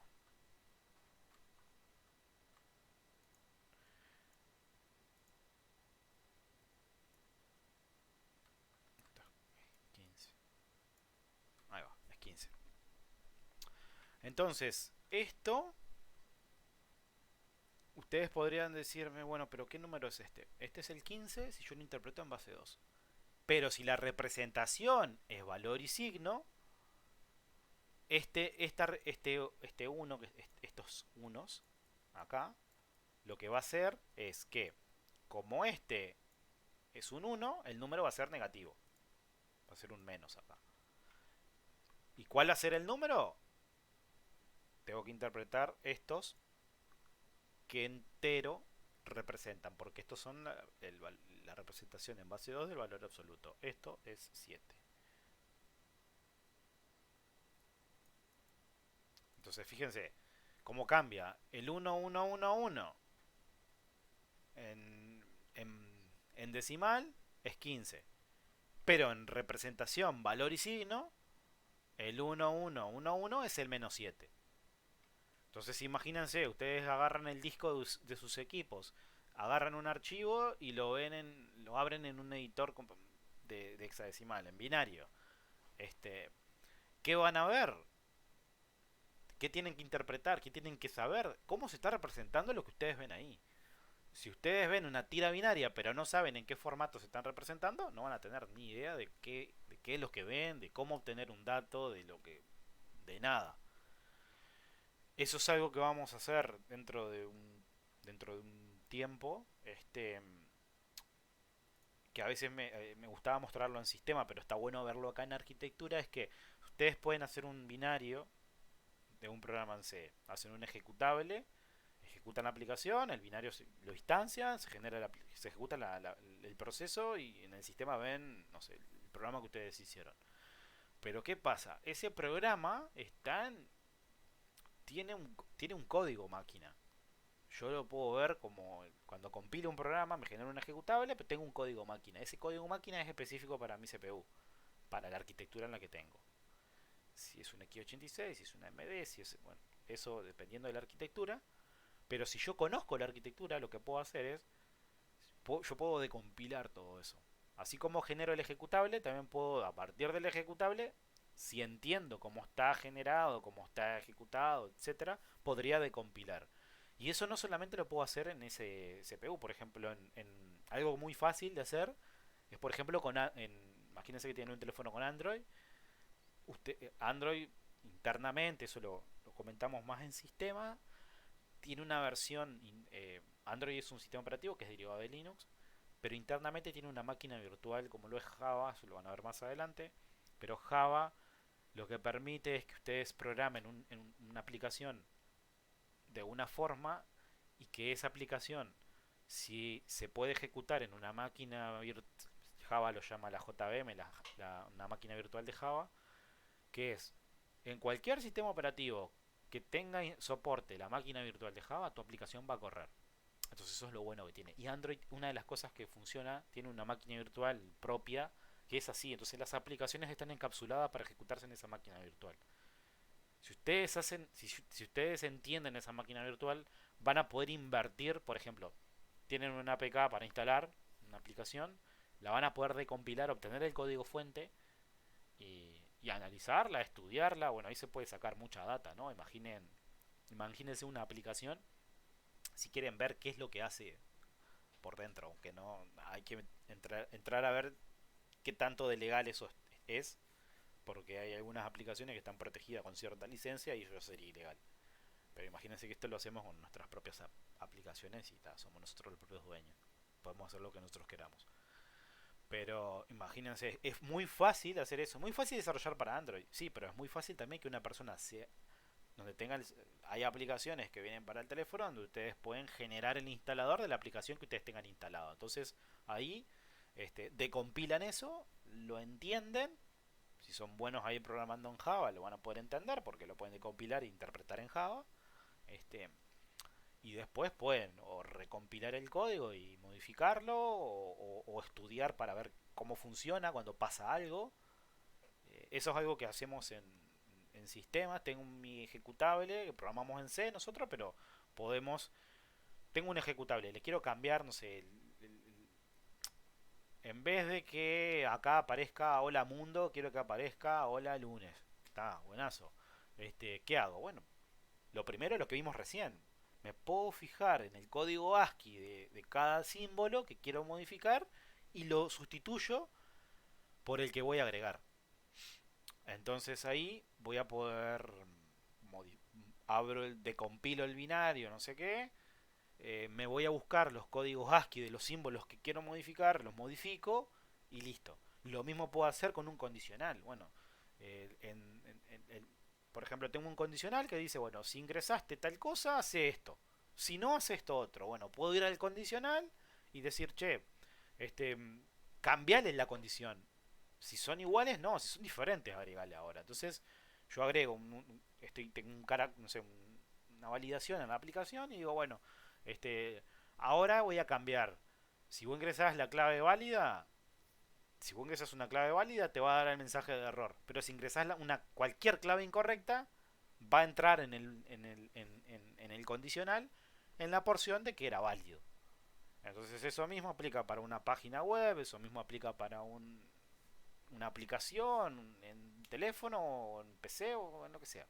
Esto es 15. Ahí va, es 15. Entonces, esto. Ustedes podrían decirme, bueno, pero ¿qué número es este? Este es el 15 si yo lo interpreto en base 2. Pero si la representación es valor y signo, este 1, estos unos acá, lo que va a hacer es que, como este es un 1, el número va a ser negativo. Va a ser un menos acá. ¿Y cuál va a ser el número? Tengo que interpretar estos que entero representan, porque estos son la representación en base 2 del valor absoluto. Esto es 7. Entonces fíjense cómo cambia el 1, 1, 1, 1 en decimal es 15. Pero en representación, valor y signo, el 1, 1, 1, 1 es el menos 7. Entonces imagínense, ustedes agarran el disco de sus equipos, agarran un archivo y lo abren en un editor de hexadecimal, en binario. ¿Qué van a ver? ¿Qué tienen que interpretar? ¿Qué tienen que saber? ¿Cómo se está representando lo que ustedes ven ahí? Si ustedes ven una tira binaria pero no saben en qué formato se están representando, no van a tener ni idea de qué es lo que ven, de cómo obtener un dato, de nada. Eso es algo que vamos a hacer dentro de un tiempo. Que a veces me gustaba mostrarlo en sistema, pero está bueno verlo acá en arquitectura, es que ustedes pueden hacer un binario de un programa en C. Hacen un ejecutable, ejecutan la aplicación, el binario lo instancian, se ejecuta el proceso y en el sistema ven, no sé, el programa que ustedes hicieron. Pero ¿qué pasa? Ese programa tiene un código máquina. Yo lo puedo ver como cuando compilo un programa, me genera un ejecutable, pero tengo un código máquina. Ese código máquina es específico para mi CPU, para la arquitectura en la que tengo. Si es una x86, si es una AMD, si es, bueno, eso dependiendo de la arquitectura. Pero si yo conozco la arquitectura, lo que puedo hacer es, yo puedo decompilar todo eso. Así como genero el ejecutable, también puedo, a partir del ejecutable, si entiendo cómo está generado, cómo está ejecutado, etcétera, podría decompilar. Y eso no solamente lo puedo hacer en ese CPU, por ejemplo, algo muy fácil de hacer es, por ejemplo, imagínense que tienen un teléfono con Android. Android internamente, eso lo comentamos más en sistema, tiene una versión, Android es un sistema operativo que es derivado de Linux, pero internamente tiene una máquina virtual como lo es Java, eso lo van a ver más adelante, pero Java lo que permite es que ustedes programen en una aplicación de una forma y que esa aplicación, si se puede ejecutar en una máquina virtual, Java lo llama la JVM, una máquina virtual de Java, que es en cualquier sistema operativo que tenga soporte la máquina virtual de Java, tu aplicación va a correr. Entonces eso es lo bueno que tiene. Y Android, una de las cosas que funciona, tiene una máquina virtual propia que es así. Entonces las aplicaciones están encapsuladas para ejecutarse en esa máquina virtual. Si ustedes entienden esa máquina virtual, van a poder invertir, por ejemplo, tienen una APK para instalar una aplicación, la van a poder decompilar, obtener el código fuente y analizarla, estudiarla. Bueno, ahí se puede sacar mucha data, ¿no? Imagínense una aplicación, si quieren ver qué es lo que hace por dentro, aunque no hay que entrar a ver qué tanto de legal eso es, porque hay algunas aplicaciones que están protegidas con cierta licencia y eso sería ilegal. Pero imagínense que esto lo hacemos con nuestras propias aplicaciones y somos nosotros los propios dueños. Podemos hacer lo que nosotros queramos. Pero imagínense, es muy fácil hacer eso, muy fácil desarrollar para Android, sí, pero es muy fácil también que una persona donde hay aplicaciones que vienen para el teléfono donde ustedes pueden generar el instalador de la aplicación que ustedes tengan instalado. Entonces ahí decompilan eso, lo entienden. Si son buenos ahí programando en Java, lo van a poder entender porque lo pueden decompilar e interpretar en Java. Este, y después pueden o recompilar el código y modificarlo o estudiar para ver cómo funciona cuando pasa algo. Eso es algo que hacemos en sistemas. Tengo mi ejecutable que programamos en C nosotros, pero podemos. Tengo un ejecutable, le quiero cambiar, no sé, en vez de que acá aparezca hola mundo, quiero que aparezca hola lunes. Está buenazo. ¿Qué hago? Bueno, lo primero es lo que vimos recién. Me puedo fijar en el código ASCII de cada símbolo que quiero modificar y lo sustituyo por el que voy a agregar. Entonces ahí voy a poder decompilo el binario, no sé qué, me voy a buscar los códigos ASCII de los símbolos que quiero modificar, los modifico y listo. Lo mismo puedo hacer con un condicional. Bueno, por ejemplo, tengo un condicional que dice, bueno, si ingresaste tal cosa, hace esto. Si no, hace esto otro. Bueno, puedo ir al condicional y decir, che, este, cambiarle la condición. Si son iguales, no, si son diferentes, agregarle ahora. Entonces, yo agrego tengo no sé, una validación en la aplicación y digo, bueno, ahora voy a cambiar. Si vos ingresás la clave válida, si vos ingresas una clave válida, te va a dar el mensaje de error. Pero si ingresas cualquier clave incorrecta, va a entrar en el condicional en la porción de que era válido. Entonces eso mismo aplica para una página web, eso mismo aplica para una aplicación en teléfono o en PC o en lo que sea.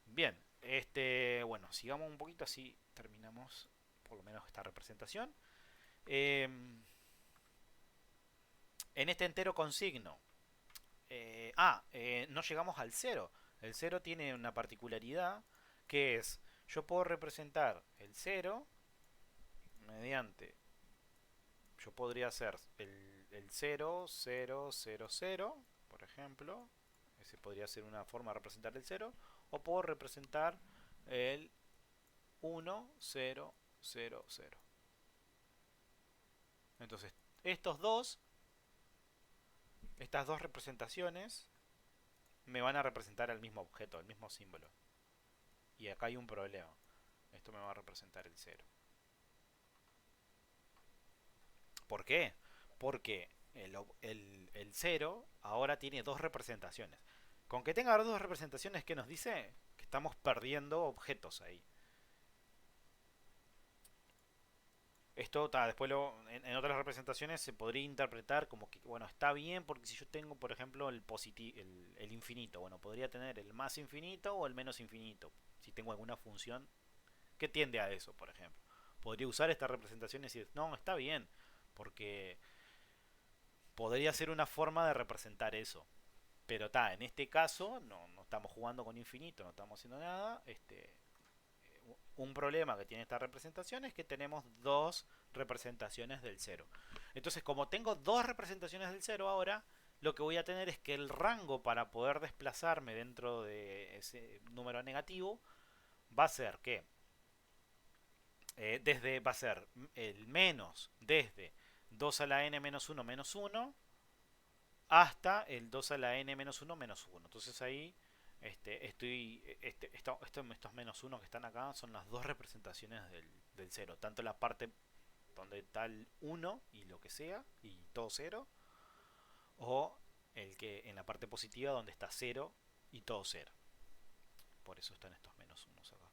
Bien, bueno, sigamos un poquito así terminamos por lo menos esta representación. Eh, en este entero consigno. No llegamos al cero. El cero tiene una particularidad que es, yo puedo representar el cero mediante, yo podría hacer el 0, 0, 0, 0, por ejemplo. Ese podría ser una forma de representar el cero. O puedo representar el 1, 0, 0, 0. Entonces, estos dos, estas dos representaciones me van a representar el mismo objeto, el mismo símbolo. Y acá hay un problema. Esto me va a representar el cero. ¿Por qué? Porque el 0 ahora tiene dos representaciones. Con que tenga dos representaciones, ¿qué nos dice? Que estamos perdiendo objetos ahí. Esto después en otras representaciones se podría interpretar como que, bueno, está bien porque si yo tengo, por ejemplo, el infinito, bueno, podría tener el más infinito o el menos infinito. Si tengo alguna función que tiende a eso, por ejemplo. Podría usar esta representación y decir, no, está bien, porque podría ser una forma de representar eso. Pero en este caso no estamos jugando con infinito, no estamos haciendo nada. Un problema que tiene esta representación es que tenemos dos representaciones del cero. Entonces, como tengo dos representaciones del cero ahora, lo que voy a tener es que el rango para poder desplazarme dentro de ese número negativo va a ser que va a ser el menos desde 2 a la n menos uno hasta el 2 a la n menos uno menos uno. Entonces ahí estos menos uno que están acá son las dos representaciones del cero. Tanto la parte donde está el uno y lo que sea, y todo cero, o el que en la parte positiva donde está cero y todo cero. Por eso están estos menos unos acá.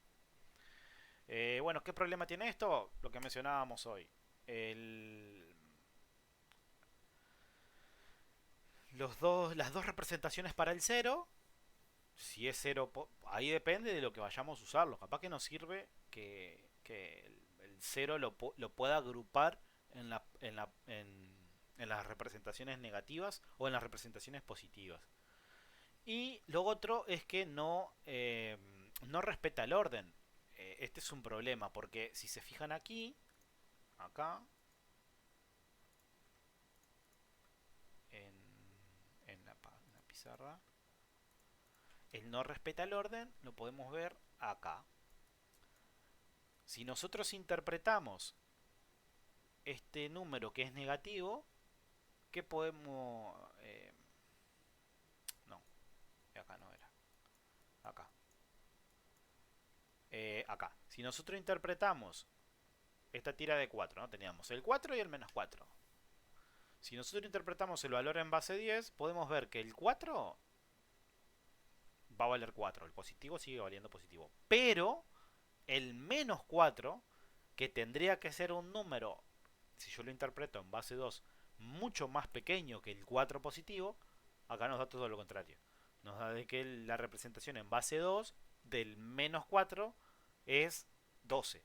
Bueno, ¿qué problema tiene esto? Lo que mencionábamos hoy. El, las dos representaciones para el cero. Si es cero, ahí depende de lo que vayamos a usarlo. Capaz que nos sirve que el cero lo pueda agrupar en las representaciones negativas o en las representaciones positivas. Y lo otro es que no respeta el orden. Este es un problema porque si se fijan aquí, acá, en, en la pizarra, el no respeta el orden lo podemos ver acá. Si nosotros interpretamos este número que es negativo, ¿qué podemos...? No, acá no era. Acá. Acá. Si nosotros interpretamos esta tira de 4, ¿no? Teníamos el 4 y el menos 4. Si nosotros interpretamos el valor en base 10, podemos ver que el 4 va a valer 4. El positivo sigue valiendo positivo. Pero el menos 4, que tendría que ser un número, si yo lo interpreto en base 2, mucho más pequeño que el 4 positivo, acá nos da todo lo contrario. Nos da de que la representación en base 2 del menos 4 es 12.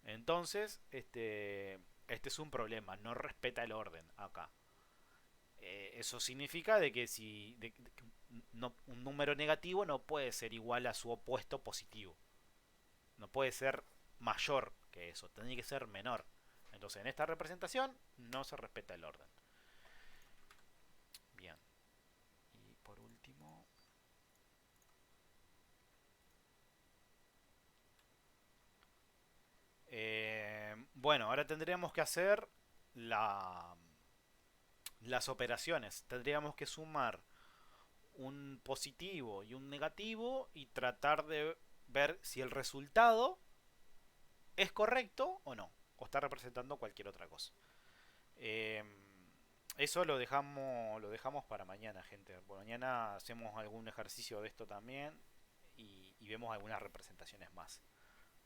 Entonces, este es un problema, no respeta el orden acá. Eso significa de que si un número negativo no puede ser igual a su opuesto positivo. No puede ser mayor que eso, tiene que ser menor. Entonces en esta representación no se respeta el orden. Bien. Y por último... bueno, ahora tendríamos que hacer las operaciones. Tendríamos que sumar un positivo y un negativo y tratar de ver si el resultado es correcto o no, o está representando cualquier otra cosa. Eh, Eso lo dejamos para mañana, gente. Por mañana hacemos algún ejercicio de esto también y vemos algunas representaciones más.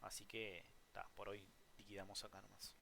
Así que, por hoy liquidamos acá nomás.